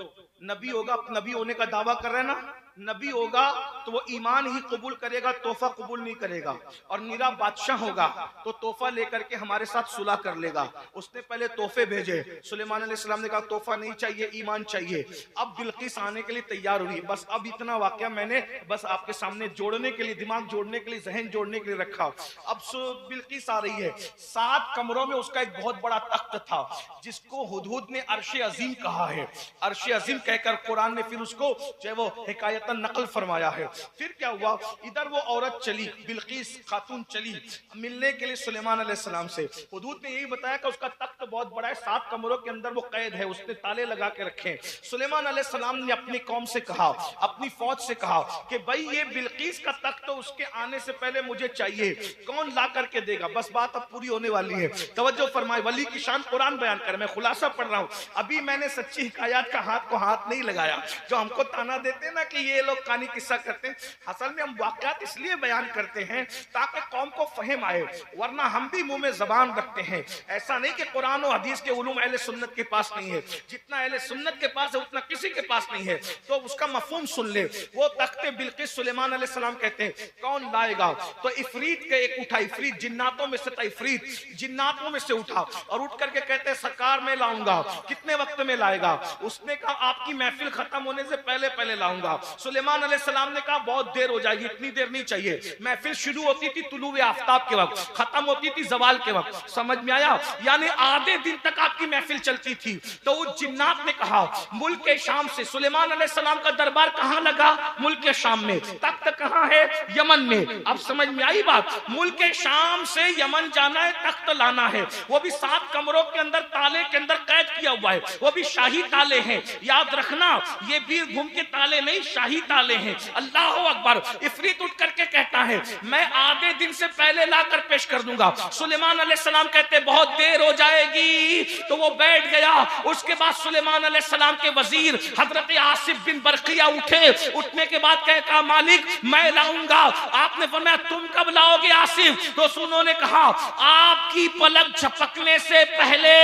A: नबी होगा, नबी होने का दावा कर रहे हैं ना, नबी होगा तो वो ईमान ही कबूल करेगा, तोहफा कबूल नहीं करेगा। और नीरा बादशाह होगा तो तोहफा लेकर के हमारे साथ सुलह कर लेगा। उसने पहले तोहफे भेजे, सुलेमान अलैहिस्सलाम ने कहा तोहफा नहीं चाहिए, ईमान चाहिए। अब बिल्किस आने के लिए तैयार हुई। बस अब इतना वाकया मैंने बस आपके सामने जोड़ने के लिए, दिमाग जोड़ने के लिए, जहन जोड़ने के लिए रखा। अब बिल्किस आ रही है, 7 कमरों में उसका एक बहुत बड़ा तख्त था जिसको हुदहुद ने अर्श अजीम कहा है। अर्श अजीम कहकर कुरान ने फिर उसको जो वो हिकायतन नकल फरमाया है। फिर क्या हुआ, इधर वो औरत चली, बिल्किस खातून चली मिलने के लिए सुलेमान अलैहिस्सलाम से। हुदूद ने यही बताया कि उसका तख्त बहुत बड़ा है, 7 कमरों के अंदर वो कैद है, उसने ताले लगा के रखे। सुलेमान अलैहिस्सलाम ने अपनी कौम से कहा, अपनी फौज से कहा कि भाई ये बिल्किस का तख्त तो उसके आने से पहले मुझे चाहिए, कौन ला करके देगा। बस बात अब पूरी होने वाली है, तवज्जो फरमाए। वली की शान कुरान बयान कर, मैं खुलासा पढ़ रहा हूँ। अभी मैंने सच्ची हिकायत का हाथ को हाथ नहीं लगाया। जो हमको ताना देते हैं ना कि ये लोग कहानी किस्सा करते हैं, असल में हम वाकयात इसलिए बयान करते हैं ताकि कौम को फहम आए, वरना हम भी मुंह में जबान रखते हैं। ऐसा नहीं कि कुरान और हदीस के उलूम अहले सुन्नत के पास नहीं है, जितना अहले सुन्नत के पास है उतना किसी के पास नहीं है। तो उसका मफहूम सुन ले। वो तख्ते बिल्किस सुलेमान अलैहिस्सलाम कहते हैं कौन लाएगा, तो इफरीत के एक उठा, इफरीत जिन्नातों में से था, इफरीत जिन्नातों में से उठा और उठ करके कहते हैं सरकार मैं लाऊंगा। कितने वक्त में लाएगा? उसने कहा आपकी महफिल खत्म होने से पहले पहले लाऊंगा। सुलेमान अलैहिस्सलाम ने कहा बहुत देर हो जाएगी, इतनी देर नहीं चाहिए। महफिल शुरू होती थी तुलूए आफ्ताब के वक्त, खत्म होती थी जवाल के वक्त। समझ में आया? यानी आधे दिन तक आपकी महफिल चलती थी। तो उस जिन्नात ने कहा मुल्क के शाम से, सुलेमान अलैहिस्सलाम का दरबार कहां लगा? मुल्क के शाम में। तख्त कहां है? यमन में। अब समझ में आई बात? मुल्क के शाम से यमन जाना है, तख्त लाना है, वो भी 7 कमरों के अंदर ताले के अंदर कैद किया हुआ है, वो भी शाही ताले हैं। याद रखना ये वीर घूम के ताले नहीं, शाही ताले हैं। अल्लाह अकबर। इफरीत उठ करके कहता है मैं आधे दिन से पहले लाकर पेश कर दूंगा। सुलेमान अलैहिस्सलाम कहते बहुत देर हो जाएगी, तो वो बैठ गया। उसके बाद सुलेमान अलैहिस्सलाम के वजीर हजरत आसिफ बिन बरकिया उठे। उठने के बाद कहा मालिक मैं लाऊंगा। आपने फरमाया तुम कब लाओगे आसिफ? तो उन्होंने कहा आपकी पलक झपकने से पहले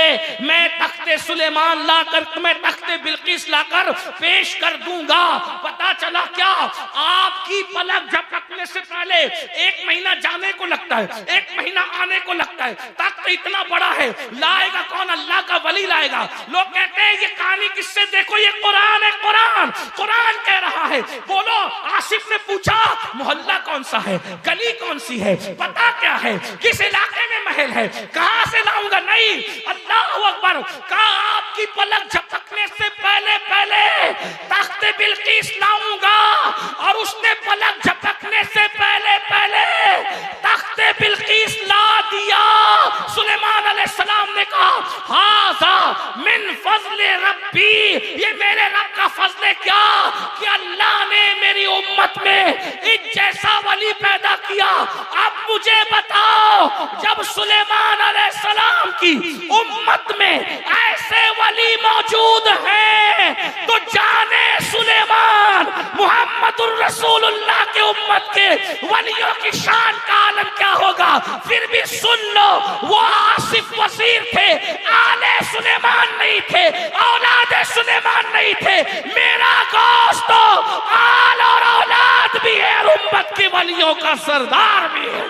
A: मैं तख्ते सुलेमान लाकर, मैं तख्ते बिल्किस लाकर पेश कर दूंगा। पता चला क्या? आपकी पलक झपकने से पहले 1 महीना जाने को लगता है, 1 महीना आने को लगता है। तख्त इतना बड़ा है, लाएगा कौन? अल्लाह का वली लाएगा। लोग कहते हैं ये कहानी किससे? देखो ये कुरान है, कुरान कुरान कह रहा है। बोलो आसिफ ने पूछा मोहल्ला कौन सा है, गली कौन सी है, पता क्या है, किस इलाके में महल है, कहां से लाऊंगा? नहीं, अल्लाह अकबर। कहा आपकी पलक झपकने से पहले पहले तख्त बिल्किस लाऊंगा। और उसने पलक झपकने से पहले पहले तख्त बिल्किस ला दिया। सुलेमान अलैहिस्सलाम ने कहा हाज़ा मिन फज़्ल रब्बी, ये मेरे रब का फज़्ल है क्या कि अल्लाह ने मेरी उम्मत में इस जैसा वली पैदा किया। अब मुझे बताओ जब सुलेमान अलैहिस्सलाम की उम्मत में ऐसे वली मौजूद हैं तो जाने सुलेमान मुहम्मदुर रसूलुल्लाह के उम्मत के वलियों की शान का आलम क्या होगा। फिर भी सुन लो, वो आसिफ वजीर थे, आले सुलेमान नहीं थे, औलाद सुलेमान नहीं थे। मेरा गोश्त आल और औलाद भी है, उम्मत के वलियों का सरदार भी है।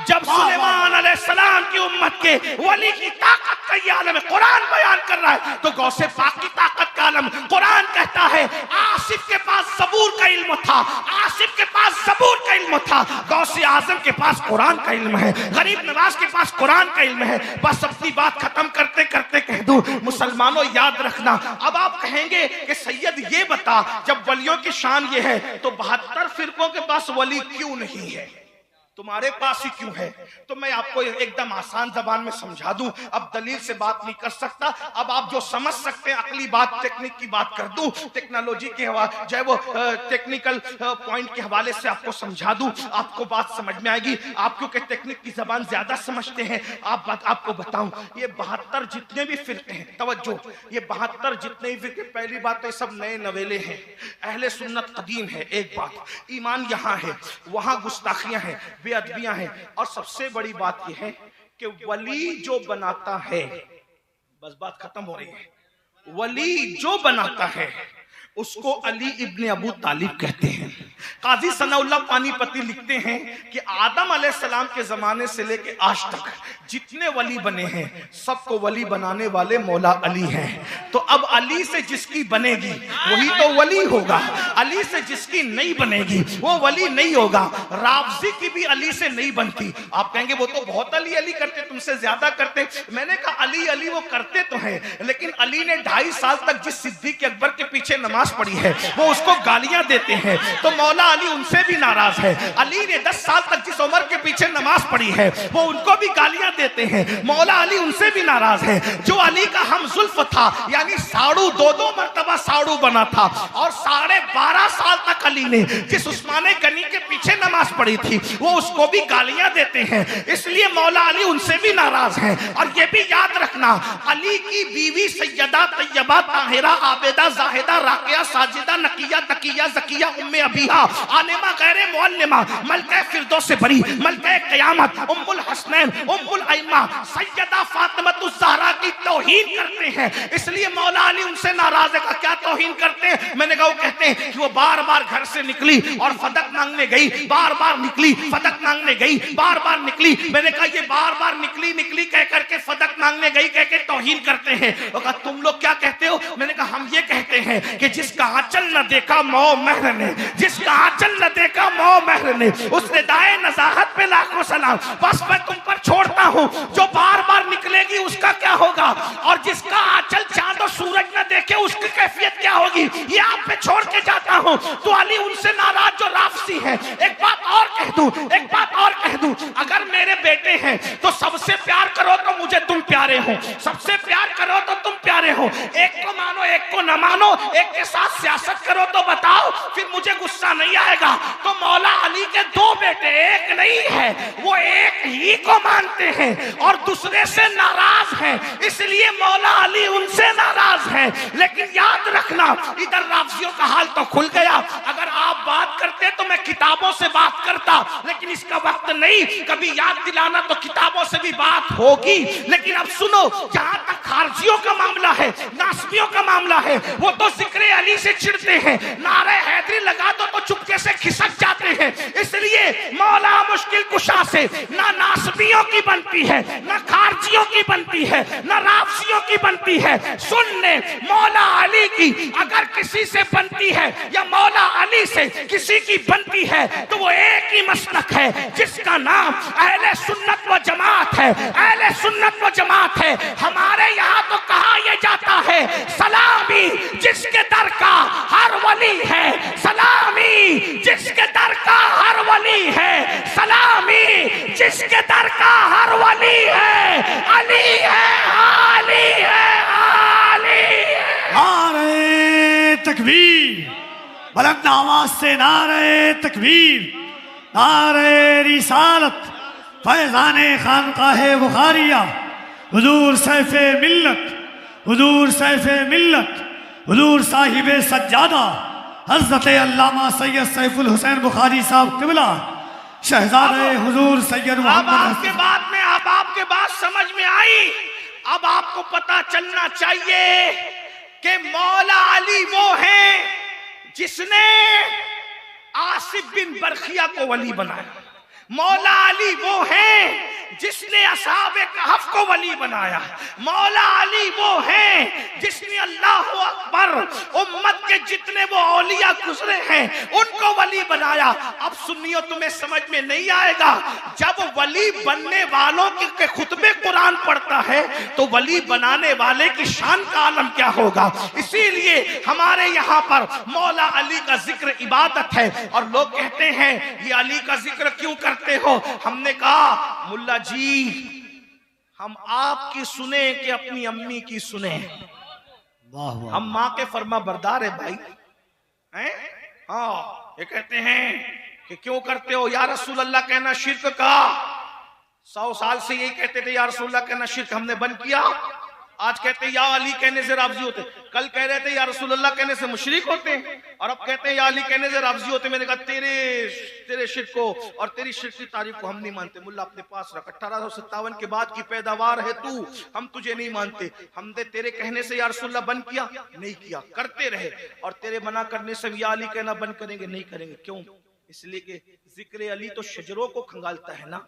A: जब सुलेमान अलैहिस्सलाम की उम्मत के वली की ताकत का ये आलम है, कुरान बयान कर रहा है, तो गौसे पाक की ताकत का आलम कुरान कहता है। आसिफ के पास ज़बूर का इल्म था, आसिफ के पास ज़बूर का इल्म था। गौसे आजम के पास कुरान का इल्म है, गरीब नवाज के पास कुरान का इल्म है। बस अपनी बात खत्म करते करते कह दूं, मुसलमानों याद रखना। अब आप कहेंगे कि सैयद ये बता जब वलियों की शान ये है तो 72 फिरकों के पास वली क्यों नहीं है? तुम्हारे पास ही क्यों है? तो मैं आपको एकदम आसान जबान में समझा दूं। अब दलील से बात नहीं कर सकता, अब आप जो समझ सकते हैं अगली बात, टेक्निक की बात कर दूं, टेक्नोलॉजी के जो है वो टेक्निकल पॉइंट के हवाले से आपको समझा दूं, आपको बात समझ में आएगी। आप क्योंकि टेक्निक की जबान ज्यादा समझते हैं, आपको बताऊं, ये 72 जितने भी फिरके हैं, तवज्जो, ये 72 जितने भी फिरके, पहली बात तो ये सब नए नवेले हैं, अहले सुन्नत कदीम है। एक बात, ईमान यहाँ है, वहां गुस्ताखियां हैं, बेअदबियां हैं, और सबसे बड़ी बात यह है कि वली जो बनाता है, बस बात खत्म हो रही है, वली जो बनाता है उसको अली इब्ने अबू तालिब कहते हैं। काजी सनाउल्लाह पानीपती लिखते हैं कि आदम अलैहिस्सलाम के जमाने से लेके आज तक जितने वली बने हैं सबको वली बनाने वाले मौला अली हैं। तो अब अली से जिसकी बनेगी वही तो वली होगा, अली से जिसकी नहीं बनेगी वो वली नहीं होगा। रावजी की भी अली से नहीं बनती। आप कहेंगे वो तो बहुत अली अली करते, तुमसे ज्यादा करते। मैंने कहा अली अली वो करते तो हैं, लेकिन अली ने 2.5 साल तक जिस सिद्दीक अकबर के पीछे नमाज पड़ी है वो उसको गालियां देते हैं, तो मौला अली उनसे भी नाराज है। अली ने 10 साल तक जिस उमर के पीछे नमाज पढ़ी है वो उनको भी गालियां देते हैं, मौला अली उनसे भी नाराज है। जो अली का हमजुल्फ था, यानी साड़ू, 2 मरतबा साड़ू बना था, और 12.5 साल तक अली ने जिस उस्माने गनी के पीछे नमाज पढ़ी थी वो उसको भी गालियां देते हैं, इसलिए मौला अली उनसे भी नाराज है। और ये भी याद रखना, अली की बीवी सैयदा तैयबा ताहिरा आबिदा जाहिदा राकिया साजिदा नकिया तकिया ज़किया उम्मे अबीहा आलिमा गैरे मुअल्लिमा मलके फिरदौस बरी मलके क़यामत उम्मुल हसनैन उम्मुल अइम्मा सैयदा फातिमतुज़ ज़हरा की तौहीन करते हैं, इसलिए मौला अली उनसे नाराज है। क्या तौहीन करते हैं? मैंने कहा वो कहते हैं कि वो बार बार घर से निकली और फदक मांगने गई, बार बार निकली फदक मांगने गई, बार बार निकली। मैंने कहा ये बार बार निकली निकली कह करके फदक मांगने गई कह के तौहीन करते हैं। वो कहा तुम लोग क्या कहते हो? मैंने कहा हम ये कहते हैं कि जिसका आंचल न देखा मौ महर ने, जिसका आंचल न देखा मौ महर ने, उसने दाए नजाहत पे लाखों सलाम। बस मैं तुम पर छोड़ता हूँ, जो बार बार निकलेगी उसका क्या होगा, और जिसका आंचल चांद और सूरज न देखे उसकी कैफियत क्या होगी, ये आप पे छोड़ के जाता हूँ। तो अली उनसे नाराज जो राफसी है। एक बात और कह दूं, एक बात और कह दूं, अगर मेरे बेटे हैं तो सबसे प्यार करो तो मुझे तुम प्यारे हो, सबसे प्यार करो तो तुम प्यारे हो। एक को मानो एक को न मानो, एक के साथ सियासत करो तो बताओ, फिर मुझे गुस्सा नहीं आएगा। तो मौला अली के 2 बेटे, एक नहीं है, वो एक ही को मानते हैं और दूसरे से नाराज हैं, इसलिए मौला अली उनसे नाराज हैं। लेकिन याद रखना, इधर राफजियों का हाल तो खुल गया। अगर आप बात करते तो मैं किताबों से बात करता, लेकिन इसका वक्त नहीं। कभी याद दिलाना तो किताबों से भी बात होगी। लेकिन अब सुनो, जहां तक खारजियों का मामला है, नासबियों का मामला है, वो तो जिक्र अली से चिढ़ते हैं, नारे हैदरी लगा दो तो चुपके से खिसक जाते हैं। इसलिए मौला मुश्किल कुशा से ना नासबियों की बनती है, ना खारजियों की बनती है, ना राफसियों की बनती है। सुन ले, मौला अली की अगर किसी से बनती है या मौला अली से किसी की बनती है तो वो एक ही मसलक है जिसका नाम अहले सुन्नत व जमात है। अहले सुन्नत व जमात है। हमारे यहाँ तो कहा यह जाता है, सलामी जिसके दर का हर वली है, सलामी जिसके दर का हर वली है, सलामी जिसके दर का हर वली है। अली है, अली है, अली है।
C: नारे तकबीर, बुलंद आवाज से नारे तकबीर, नारे रिसालत, फैजाने खानकाहे बुखारिया, हुजूर सैफे मिल्लत, हुजूर सैफे मिल्लत, हुजूर साहिबे सज्जादा हज़रत अल्लामा सैयद सैफुल हुसैन बुखारी साहब क़िबला, शहजादे हुजूर सैयद मोहम्मद।
A: अब आपके बात समझ में आई। अब आपको पता चलना चाहिए कि मौला अली वो हैं जिसने आसिफ बिन बरखिया को वली बनाया। मौला अली वो हैं जिसने असहाबे कहफ को वली बनाया। मौला अली वो हैं जिसने अल्लाह अकबर, उम्मत के जितने वो औलिया गुजरे हैं उनको वली बनाया। अब सुन्नियों तुम्हें समझ में नहीं आएगा, जब वली बनने वालों के खुतबे कुरान पढ़ता है तो वली बनाने वाले की शान का आलम क्या होगा। इसीलिए हमारे यहाँ पर मौला अली का जिक्र इबादत है, और लोग कहते हैं ये अली का जिक्र क्यों करते हो। हमने कहा मुल्ला जी हम आपकी सुने कि अपनी अम्मी की सुने,
C: वाह वाह।
A: हम माँ के फरमा बरदार है भाई हैं। हाँ ये कहते हैं कि क्यों करते हो या रसूल अल्लाह, कहना शिर्क का। 100 साल से यही कहते थे या रसूल अल्लाह कहना शिर्क, हमने बंद किया। आज कहते हैं या अली कहने से राज़ी होते, कल कह रहे थे या रसूल अल्लाह कहने से मुशरिक होते हैं, और अब कहते हैं या अली कहने से राज़ी होते। मैंने कहा तेरे शिर्क को और तेरी शिर्क की तारीफ को हम नहीं मानते। मुल्ला अपने पास रख, 1857 के बाद की पैदावार है तू, हम तुझे नहीं मानते। हमने तेरे कहने से या रसूल अल्लाह बंद किया नहीं किया, करते रहे, और तेरे मना करने से या अली कहना बंद करेंगे नहीं करेंगे। क्यों? इसलिए कि जिक्र अली तो शजरों को खंगालता है ना,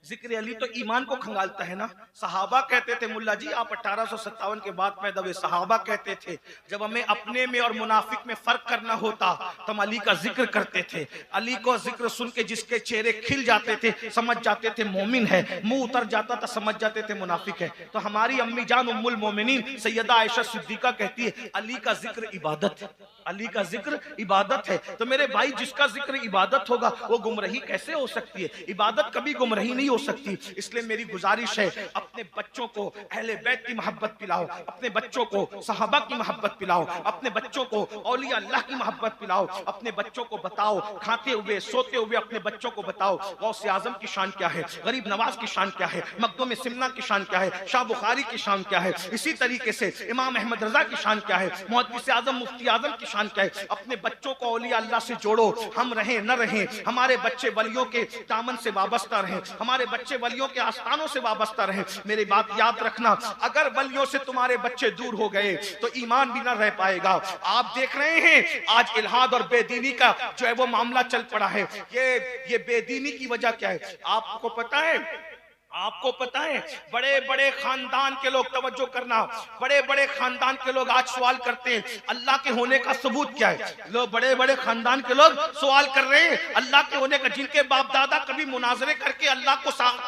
A: जिक्र अली तो ईमान को खंगालता है ना। सहाबा कहते थे मुल्ला जी आप 1857 के बाद पैदा हुए, सहाबा कहते थे जब हमें अपने में और मुनाफिक में फर्क करना होता तो हम अली का जिक्र करते थे। अली को जिक्र सुन के जिसके चेहरे खिल जाते थे समझ जाते थे मोमिन है, मुंह उतर जाता था समझ जाते थे मुनाफिक है। तो हमारी अम्मी जान उम्मुल मोमिनीन सैयदा आयशा सिद्दीका कहती है अली का जिक्र इबादत है, अली का जिक्र इबादत है। तो मेरे भाई जिसका जिक्र इबादत होगा वो गुमराही कैसे हो सकती है? इबादत कभी गुमराही नहीं हो सकती। इसलिए मेरी गुजारिश है अपने बच्चों को अहले बैत की मोहब्बत पिलाओ, अपने बच्चों को सहाबा की मोहब्बत पिलाओ, अपने बच्चों को औलिया अल्लाह की मोहब्बत पिलाओ। अपने बच्चों को बताओ खाते हुए सोते हुए अपने बच्चों को बताओ गौसे आजम की शान क्या है, गरीब नवाज की शान क्या है, मखदूम सिमना की शान क्या है, शाह बुखारी की शान क्या है, इसी तरीके से इमाम अहमद रजा की शान क्या है, मुहद्दिस आजम मुफ्ती आजम की शान क्या है। अपने बच्चों को औलिया अल्लाह से जोड़ो, हम रहें न रहें हमारे बच्चे वलियों के दामन से वाबस्ता रहें, हमारे बच्चे वलियों के आस्थानों से वाबस्ता रहें। मेरी बात याद रखना, अगर वलियों से तुम्हारे बच्चे दूर हो गए तो ईमान भी न रह पाएगा। आप देख रहे हैं आज इल्हाद और बेदीनी का जो है वो मामला चल पड़ा है। ये बेदीनी की वजह क्या है आपको पता है? आपको पता है बड़े बड़े खानदान के लोग, तवज्जो करना, बड़े बड़े खानदान के लोग आज सवाल करते हैं अल्लाह के होने का सबूत क्या है। लोग बड़े बड़े खानदान के लोग सवाल कर रहे हैं अल्लाह के होने का, जिनके बाप दादा कभी मुनाजरे करके अल्लाह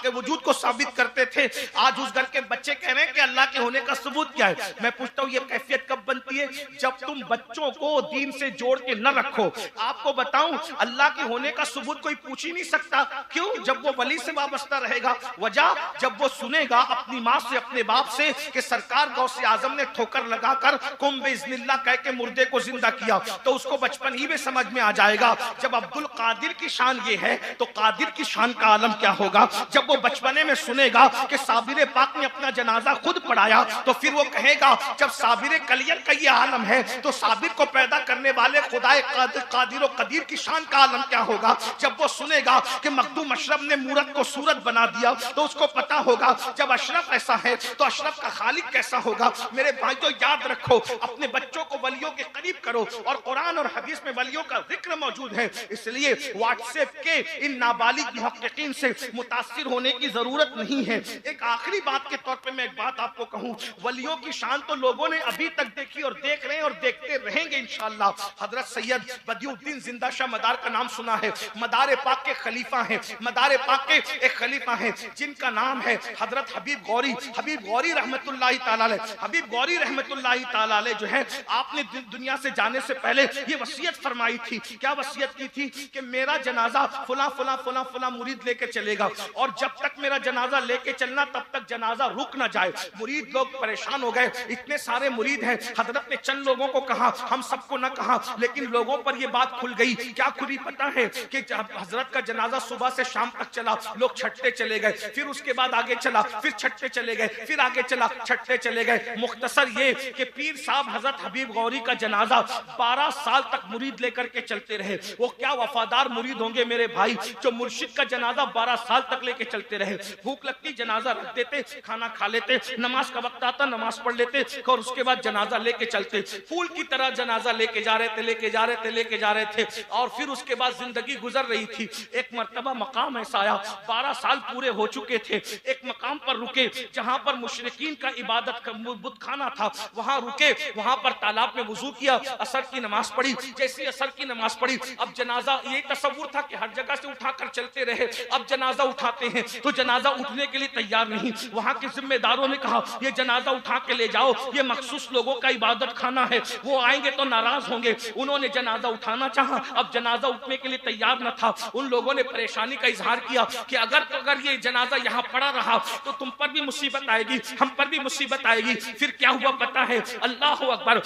A: के वजूद को साबित करते थे, आज उस घर के बच्चे कह रहे हैं कि अल्लाह के होने का सबूत क्या है। मैं पूछता हूँ ये कैफियत कब बनती है? जब तुम बच्चों को दीन से जोड़ के न रखो। आपको बताऊं अल्लाह के होने का सबूत कोई पूछ ही नहीं सकता। क्यों? जब वो वली से वाबस्ता रहेगा। जब वो सुनेगा अपनी माँ से अपने बाप से कि सरकार गौसे आजम ने ठोकर लगाकर कुम बिइज़्निल्लाह कह के मुर्दे को जिंदा किया, तो उसको बचपन ही में समझ में आ जाएगा। जब अब्दुल कादिर की शान ये है तो कादिर की शान का आलम क्या होगा। जब वो बचपने में सुनेगा कि साबिर पाक ने अपना जनाजा खुद पढ़ाया तो फिर वो कहेगा जब साबिर कलियर का ये आलम है तो साबिर को पैदा करने वाले खुदाए कादिर और कदीर की शान का आलम क्या होगा। जब वो सुनेगा कि मखदूम अशरफ ने मूरत को सूरत बना दिया तो उसको पता होगा जब अशरफ ऐसा है तो अशरफ का खालिक कैसा होगा। मेरे भाई तो याद रखो अपने बच्चों को वलियों के करीब करो, और कुरान और हदीस में वलियों का जिक्र मौजूद है। इसलिए व्हाट्सएप के इन नाबालिग मुहक्किकीन से मुतासिर होने की जरूरत नहीं है। एक आखिरी बात के तौर पे मैं एक बात आपको कहूं, वलियों की शान तो लोगों ने अभी तक देखी और देख रहे हैं और देखते रहेंगे इंशाअल्लाह। हजरत सैयद बदियुद्दीन जिंदा शाह मदार का नाम सुना है, मदार पाक के खलीफा हैं, मदार पाक के एक खलीफा हैं जिनका नाम है हजरत हबीब गौरी रहमतुल्लाहि ताला अलैह। हबीब गौरी रहमतुल्लाहि ताला अलैह जो है आपने दुनिया से जाने से पहले ये वसीयत फरमाई थी। क्या वसीयत की थी? कि मेरा जनाजा फला फला फला फला मुरीद लेके चलेगा, और जब तक मेरा जनाजा लेके चलना तब तक जनाजा रुक ना जाए। मुरीद लोग परेशान हो गए, इतने सारे मुरीद हैं। हजरत ने चंद लोगों को कहा, हम सबको ना कहा, लेकिन लोगों पर ये बात खुल गई। क्या खुली पता है कि हजरत का जनाजा सुबह से शाम तक चला, लोग छठते चले गए, फिर उसके बाद आगे चला, फिर छठते चले गए, फिर आगे चला, छठते चले गए। मुख्तसर ये कि पीर साहब हजरत हबीब गौरी का जनाजा 12 साल तक मुरीद लेकर के चलते रहे। वो क्या वफादार मुरीद होंगे मेरे भाई, जो मुर्शिद का जनाजा 12 साल तक लेके चलते रहे। भूख लगती जनाजा रख देते, खाना खा लेते, नमाज का वक्त आता नमाज पढ़ लेते और उसके बाद जनाजा लेके चलते। फूल की तरह जनाजा लेके जा रहे थे, लेके जा रहे थे, लेके जा रहे थे। और फिर उसके बाद जिंदगी गुजर रही थी। एक मर्तबा मकाम ऐसा आया, 12 साल पूरे हो चुके थे, एक मकाम पर रुके जहां पर मुशरिकीन का इबादत का बुत खाना था। वहां रुके, वहां पर तालाब में वुजू किया, असर की नमाज पढ़ी। जैसी असर की नमाज पढ़ी, अब जनाजा, ये तसव्वुर था कि हर जगह से उठाकर चलते रहे। अब जनाजा उठाते हैं तो जनाजा उठने के लिए तैयार नहीं। वहां के जिम्मेदारों ने कहा ये जनाजा उठा के ले जाओ, ये मखसूस लोगों का इबादत खाना है, वो आएंगे तो नाराज होंगे। उन्होंने जनाजा उठाना चाहा, अब जनाजा उठने के लिए तैयार न था। उन लोगों ने परेशानी का इजहार किया कि अगर ये जनाजा यहाँ पड़ा रहा तो तुम पर भी मुसीबत आएगी, हम पर भी मुसीबत आएगी। फिर क्या हुआ पता है? अल्लाह अकबर।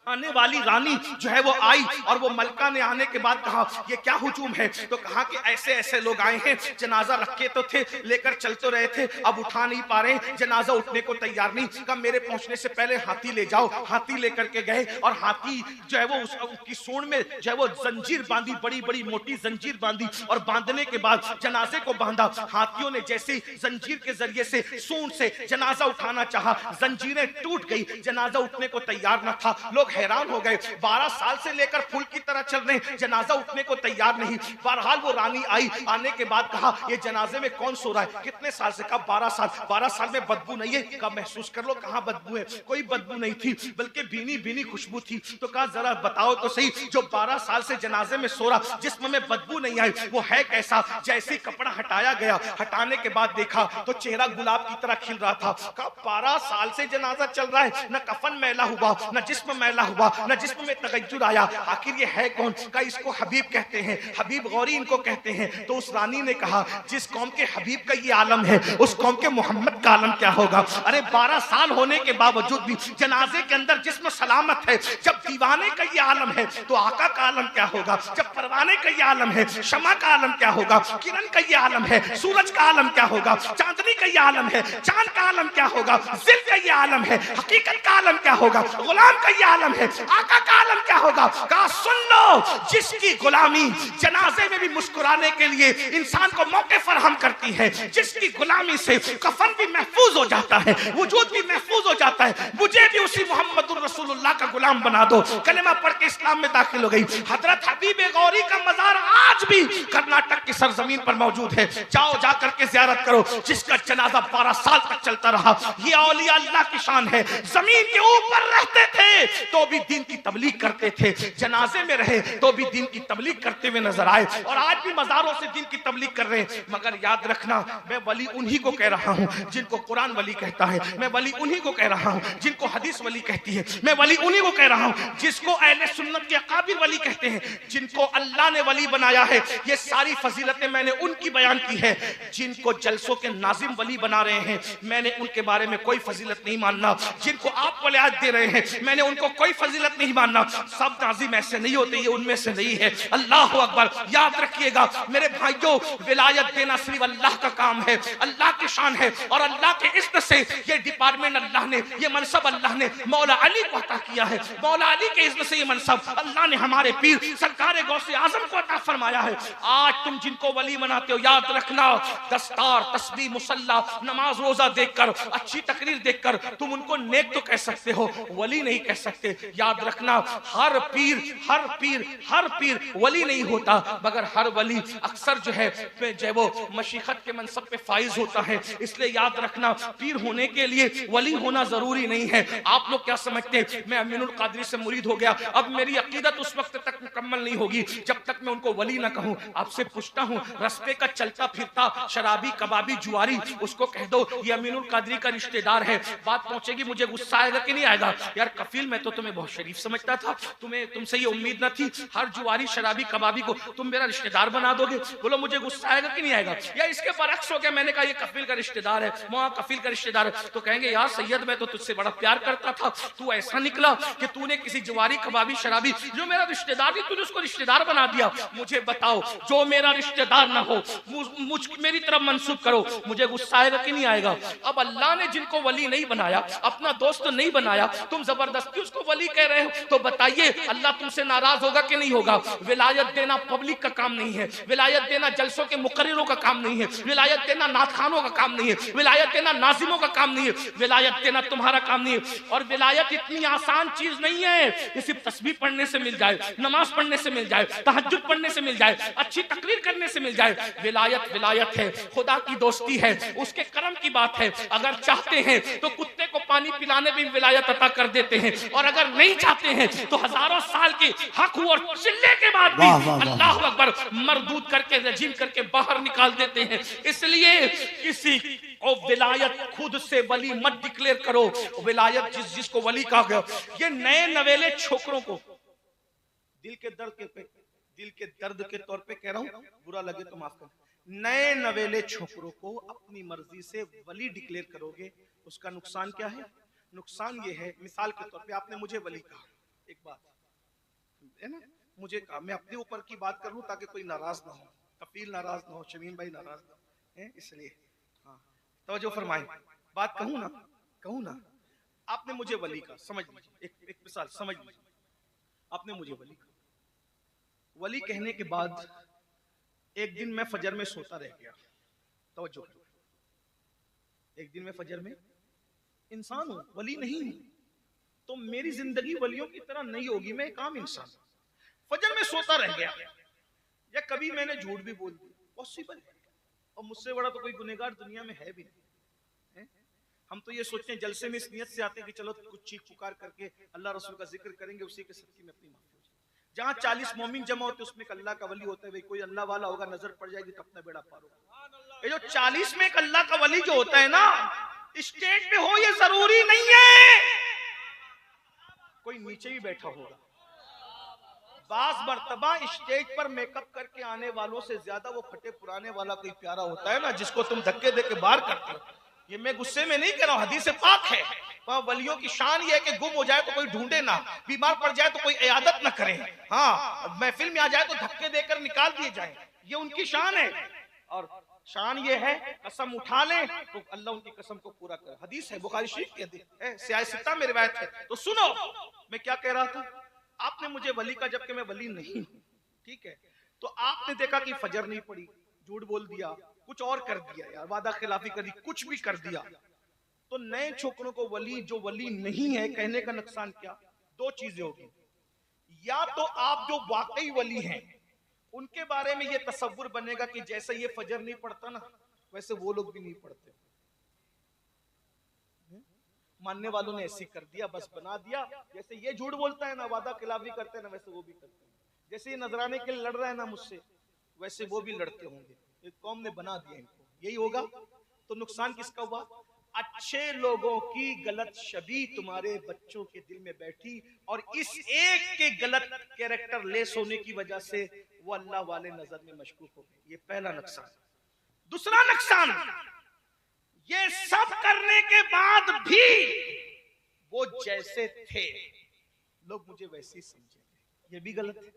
A: आने वाली रानी जो है वो आई और वो मलका ने आने के बाद कहा ये क्या हुजूम है? तो कहा कि ऐसे ऐसे लोग आए हैं, जनाजा रखे तो थे, लेकर चल तो रहे थे, अब उठा नहीं पा रहे, जनाजा उठने को तैयार नहीं। कहा मेरे पहुंचने से पहले हाथी ले जाओ। हाथी लेकर के गए और हाथी जो है वो उसकी सूंड में जो है वो जंजीर बांधी, बड़ी बड़ी मोटी जंजीर बांधी और बांधने के बाद जनाजे को बांधा। हाथियों ने जैसे जंजीर के जरिए से सूंड से जनाजा उठाना चाहा, जंजीरें टूट गई, जनाजा उठने को तैयार न था। लोग हैरान हो गए, 12 साल से लेकर फूल की तरह चल रहे, जनाजा उठने को तैयार नहीं। बहरहाल वो रानी आई, आने के बाद कहा ये जनाजे में कौन सो रहा है? कितने साल से? कहा 12 साल। 12 साल में बदबू नहीं है? कहा महसूस कर लो। कहां बदबू है? कोई बदबू नहीं थी, बल्कि भीनी भीनी खुशबू थी। तो कहा जरा बताओ तो सही, जो 12 साल से जनाजे में सो रहा, जिस्म में बदबू नहीं आई, वो है कैसा? जैसे कपड़ा हटाया गया, हटाने के बाद देखा तो चेहरा गुलाब की तरह खिल रहा था। कहा 12 साल से जनाजा चल रहा है, न कफन मैला हुआ, न जिस्म मैला हुआ, न जिस्म में तगज्जुर आया, आखिर ये है कौन? का इसको हबीब कहते हैं, हबीब गौरी इनको कहते हैं। तो उस रानी ने कहा जिस कौम के हबीब का ये आलम है, उस कौम के मोहम्मद का आलम क्या होगा? अरे 12 साल होने के बावजूद भी जनाजे के अंदर जिस्म सलामत है। जब दीवाने का ये आलम है तो आका का आलम क्या होगा? जब परवाने का ये आलम है, शमा का आलम क्या होगा? किरण का ये आलम है, सूरज का आलम क्या होगा? चांदनी का ये आलम है, चांद का आलम क्या होगा? जिल का ये आलम है, हकीकत का आलम क्या होगा? गुलाम का ये आलम है, आका का आलम क्या होगा? कहा सुन लो, जिसकी गुलामी जनाजे में भी मुस्कुराने के लिए इंसान को मौके फराहम करती है, जिसकी गुलामी से कफन भी महफूज हो जाता है, वजूद भी महफूज हो जाता है, मुझे भी उसी मोहम्मदुर रसूलुल्लाह का गुलाम बना दो। कलेमा पढ़ के इस्लाम में दाखिल हो गई। हजरत हबीब गौरी का मजार आज भी कर्नाटक की सरजमीन पर मौजूद है, जाओ जाकर के जियारत करो। जिसका जनाजा 12 साल तक चलता रहा, ये औलिया अल्लाह की शान है। जमीन के ऊपर रहते थे तो भी दीन की तबलीग करते थे, जनाजे में रहे तो भी दीन की तबलीग करते हुए नजर आए, और आज भी मजारों से दीन की तबलीग कर रहे हैं। मगर याद रखना, मैं वली उन्हीं को कह रहा हूं जिनको कुरान वली कहता है, मैं वली उन्हीं को कह रहा हूं जिनको हदीस वली कहती है, मैं वली उन्हीं को कह रहा हूं जिसको अहले सुन्नत के अकाबिर वली कहते हैं, जिनको अल्लाह ने वली बनाया है। ये सारी फजीलतें मैंने उनकी बयान की है। जिनको जलसों के नाजिम वली बना रहे हैं, मैंने उनके बारे में कोई फजीलत नहीं मानना। जिनको आप वलायत दे रहे हैं, मैंने उनको कोई फजीलत नहीं मानना। सब नाजिम ऐसे नहीं होते, ये उनमें से नहीं है। अल्लाह अकबर। याद रखिएगा मेरे भाइयों, विलायत देना सिर्फ अल्लाह का काम है, अल्लाह की शान है, और अल्लाह के इज्जत से ये डिपार्टमेंट अल्लाह ने, ये मनसब अल्लाह ने मौला अली को अता किया है। मौला अली के इज्जत से ये मनसब अल्लाह ने हमारे पीर सरकार गौसे आजम को अता फरमाया है। आज तुम जिनको वली बनाते हो, याद रखना, दस्तार, तस्बीह, मुसल्ला, नमाज, रोजा देखकर, अच्छी तकरीर देखकर तुम उनको नेक तो कह सकते हो, वली नहीं कह सकते। याद रखना, हर पीर हर पीर हर पीर वली नहीं होता, मगर हर वली अक्सर जो है वो मशीखत के मनसब पे फाइज होता है। इसलिए याद रखना, पीर होने के लिए वली होना जरूरी नहीं है। आप लोग क्या समझते हैं, मैं अमीनुल कादरी से मुरीद हो गया, अब मेरी अकीदत उस वक्त तक मुकम्मल नहीं होगी जब तक मैं उनको वली ना कहूं। आपसे पूछता हूं, रस्ते का चलता फिरता शराबी, कबाबी, जुआरी, उसको कह दो ये अमीनुल कादरी का रिश्तेदार है, बात पहुंचेगी, मुझे गुस्सा आएगा कि नहीं आएगा? यार कफील, मैं तो तुम्हें बहुत शरीफ समझता था, तुमसे ये उम्मीद न थी, हर जुआरी, शराबी, कबाबी को तुम मेरा रिश्तेदार बना दोगे? बोलो मुझे गुस्सा आएगा कि नहीं आएगा? या इसके बरक्स हो गया, मैंने कहा ये कफील का रिश्तेदार है, वहां कफील का रिश्तेदार है, तो कहेंगे यार सैयद मैं तो तुझसे बड़ा प्यार करता था, तू ऐसा निकला कि तूने किसी जुआरी, कबाबी, शराबी जो मेरा रिश्तेदार थी, तूने उसको रिश्तेदार बना दिया। मुझे बताओ, जो मेरा रिश्तेदार ना हो मेरी तरफ मंसूब करो, मुझे गुस्सा आएगा कि नहीं आएगा? अब अल्लाह ने जिनको वली नहीं बनाया, अपना दोस्त नहीं बनाया, तुम जबरदस्ती भी उसको वली कह रहे हो, तो बताइए अल्लाह तुमसे नाराज होगा कि नहीं होगा? विलायत देना पब्लिक का काम नहीं है, विलायत देना जलसों के मुकर्रिरों का काम नहीं है, विलायत देना नाथखानों का काम नहीं है, विलायत देना नाजिमों का काम नहीं है, विलायत देना तुम्हारा काम नहीं है। और विलायत इतनी आसान चीज नहीं है कि सिर्फ तस्बीह पढ़ने से मिल जाए, नमाज पढ़ने से मिल जाए, तहज्जुद पढ़ने से मिल जाए, अच्छी तकरीर करने से मिल जाए। विलायत विलायत है, खुदा की दोस्ती है, उसके करम की बात है। अगर चाहते हैं तो कुत्ते को पानी पिलाने में विलायत अता कर देते हैं, और अगर नहीं चाहते हैं तो हजारों साल के हक और चिल्ले के बाद भी अल्लाह अकबर मरदूद करके रजीम करके बाहर निकाल देते हैं। इसलिए किसी को विलायत खुद से वली मत डिक्लेयर करो। विलायत जिसको वली कहा गया, ये नए नवेले छोकरों को दिल के दर्द के तौर पे कह रहा हूं, बुरा लगे तो माफ कर। नए नवेले छोकरों को अपनी मर्जी से वली डिक्लेयर करोगे, उसका नुकसान क्या है? नुकसान ये है, मिसाल के तौर पे आपने मुझे वली कहा, एक बात है ना, मुझे कहा, मैं अपने ऊपर की बात कर लूं ताकि कोई नाराज ना हो, कफील नाराज ना हो, शमीम भाई नाराज ना हो, इसलिए हाँ तवज्जो फरमाएं, बात कहूं ना, आपने मुझे वली कहा, समझ लीजिए, एक मिसाल समझ लीजिए, आपने मुझे वली कहा, वली कहने के बाद एक दिन मैं फजर में सोता रह गया, तवज्जो, एक दिन मैं फजर में, इंसान हूं, वली नहीं हूं, तो मेरी जिंदगी वलियों की तरह नहीं होगी, मैं एक आम इंसान, फजर में सोता रह गया, या कभी मैंने झूठ भी बोल दिया, पॉसिबल है, और मुझसे बड़ा तो कोई गुनहगार दुनिया में है भी नहीं। हम तो ये सोचते हैं जलसे में इस नियत से आते हैं कि चलो कुछ चीख पुकार करके अल्लाह रसूल का जिक्र करेंगे, उसी के सदके में अपनी माफी हो जाए। जहां 40 मोमिन जमा होते उसमें एक अल्लाह का वली होता है, भाई कोई अल्लाह वाला होगा, नजर पड़ जाएगी तो अपना बेड़ा पार होगा। ये जो 40 में एक अल्लाह का वली जो होता है ना, स्टेज पे हो ये जरूरी नहीं है, कोई नीचे भी बैठा होगा। बास मर्तबा स्टेज पर मेकअप करके आने वालों से ज्यादा वो फटे पुराने वाला कोई प्यारा होता है ना, जिसको तुम धक्के दे के बाहर करते हो। ये मैं गुस्से में नहीं कह रहा हूं, हदीस पाक है, वहां वलियों की शान ये है कि गुम हो जाए तो कोई ढूंढे ना, बीमार पड़ जाए तो कोई इयादत ना करे, हाँ महफिल में आ जाए तो धक्के देकर निकाल दिए जाए, ये उनकी शान है। और शान ये है कसम उठा ले तो अल्लाह उनकी कसम को पूरा करे, हदीस है, बुखारी शरीफ की हदीस है, सियासत में रिवायत है। तो सुनो मैं क्या कह रहा था, आपने मुझे वली का, जबकि मैं वली नहीं हूं, ठीक है, तो आपने देखा कि फजर नहीं पड़ी, झूठ बोल दिया, कुछ और कर दिया, यार वादा खिलाफी कर दी, कुछ भी कर दिया, तो नए छोकरों को वली जो वली नहीं है कहने का नुकसान क्या? दो चीजें होगी, या तो आप जो वाकई वली हैं उनके बारे में ये तसव्वुर बनेगा कि जैसे ये फजर नहीं पढ़ता ना वैसे वो लोग भी नहीं पढ़ते, मानने वालों ने ऐसी कर दिया, बस बना दिया, जैसे ये झूठ बोलता है ना, वादा खिलाफी करते हैं ना, वैसे वो भी करते हैं, जैसे ये नजराने के लिए लड़ रहा है ना मुझसे, वैसे वो भी लड़ते होंगे, एक कौम ने बना दिया इनको, यही होगा। तो नुकसान किसका हुआ? अच्छे लोगों की गलत छवि तुम्हारे बच्चों के दिल में बैठी, और इस एक के गलत कैरेक्टर लेस होने की वजह से वो अल्लाह वाले नजर में मशकूक हो गए, ये पहला नुकसान। दूसरा नुकसान, ये सब करने के बाद भी वो जैसे थे लोग मुझे वैसे ही समझेंगे, ये भी गलत है,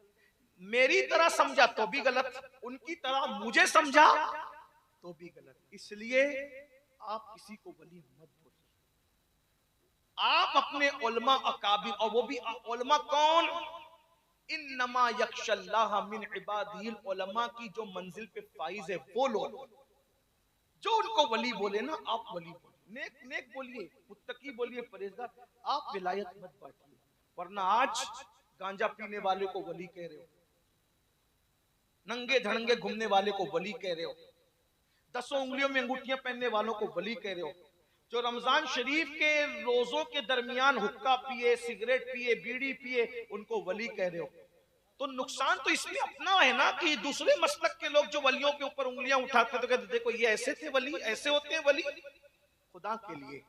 A: मेरी तरह समझा तो भी गलत, उनकी तरह मुझे समझा तो भी गलत। इसलिए आप किसी को वली मत बोलिए, आप अपने उलमा अकाबिर, और वो भी उलमा कौन, इन्नमा यख्शल्लाह मिन इबादिहिल उलमा की जो मंजिल पे फाइज है वो लोग जो उनको वली बोले ना, आप वली बोलिए, नेक बोलिए, मुत्तकी बोलिए, परहेजगार, आप विलायत मत बांटिए, वरना आज गांजा पीने वाले को वली कह रहे हो, नंगे धड़ंगे घूमने वाले को वली कह रहे हो, 10 उंगलियों में अंगूठियां पहनने वालों को वली कह रहे हो, जो रमजान शरीफ के रोजों के दरमियान हुक्का पिए, सिगरेट पिए, बीड़ी पिए, उनको वली कह रहे हो। तो नुकसान तो इसमें अपना है ना कि दूसरे मसलक के लोग जो वलियों के ऊपर उंगलियां उठाते तो कहते देखो ये ऐसे थे वली, ऐसे होते हैं वली। खुदा के लिए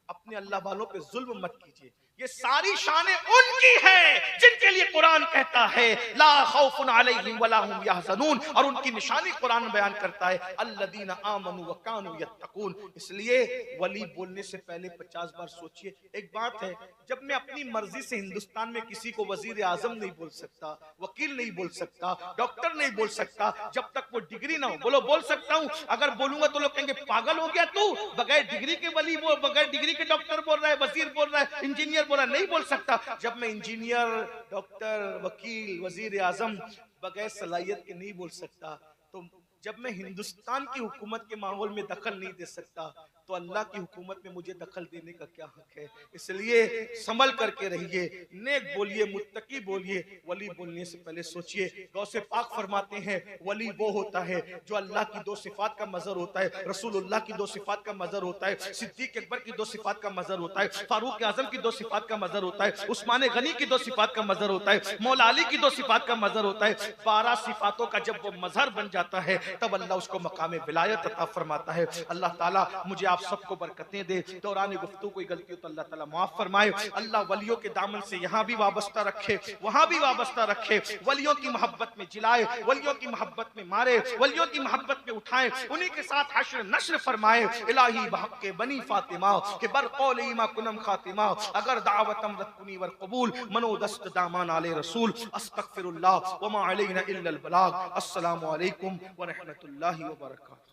A: अपने अल्लाह वालों पे जुल्म मत कीजिए, ये सारी शानें उनकी है जिनके लिए कुरान कहता है ला खौफुन अलैहिम वला हुम यहज़नून, और उनकी निशानी कुरान बयान करता है अल्लज़ीना आमनू व कानू यत्तकून। इसलिए वली बोलने से पहले 50 बार सोचिए। एक बात है, जब मैं अपनी मर्जी से हिंदुस्तान में किसी को वजीर आजम नहीं बोल सकता, वकील नहीं बोल सकता, डॉक्टर नहीं बोल सकता, जब तक वो डिग्री ना हो, बोलो बोल सकता हूं, अगर बोलूंगा तो लोग कहेंगे पागल हो गया तू, बगैर डिग्री के वली बोल, बगैर डिग्री के डॉक्टर बोल रहा है, वजीर बोल रहा है, इंजीनियर बोला नहीं बोल सकता। जब मैं इंजीनियर, डॉक्टर, वकील, वजीर आजम बगैर सलाहियत के नहीं बोल सकता, तो जब मैं हिंदुस्तान की हुकूमत के माहौल में दखल नहीं दे सकता, तो अल्लाह की हुकूमत में मुझे दखल देने का क्या हक है। इसलिए संभल करके रहिए, नेक बोलिए, मुत्तकी बोलिए, वली बोलने से पहले सोचिए। गौसे पाक फरमाते हैं वली वो होता है जो अल्लाह की दो सिफात का मजहर होता है, रसूलुल्लाह की दो सिफात का मजहर होता है, सिद्दीक अकबर की दो सिफात का मजहर होता है, फारूक आजम की दो सिफात का मजहर होता है, उस्मान गनी की दो सिफात का मजहर होता है, मौला अली की दो सिफात का मजहर होता है। 12 सिफातों का जब वो मजहर बन जाता है, तब अल्लाह उसको मकाम विलायत अता फरमाता है। अल्लाह ताला मुझे आप सबको बरकतें दे। दौरान गुफ्तगू कोई गलती हो तो अल्लाह ताला माफ फरमाए। अल्लाह वलियों के दामन से यहाँ भी वाबस्ता रखे, वहां भी वाबस्ता रखे, वलियों की मोहब्बत में जिलाए, वलियों की मोहब्बत में मारे, वलियों की मोहब्बत में उठाए, उन्हीं के साथ हश्र नश्र फरमाए। इलाही बहक के बनी फातिमा के बरकौल ईमा कुनम खातिमा, अगर दावतम रकुनी वर कबूल मनो दस्त दामान आले रसूल, अस्तगफिरुल्लाह व मा अलैना इल्लल बलाग। अस्सलामु अलैकुम व रहमतुल्लाहि व बरकातुहू।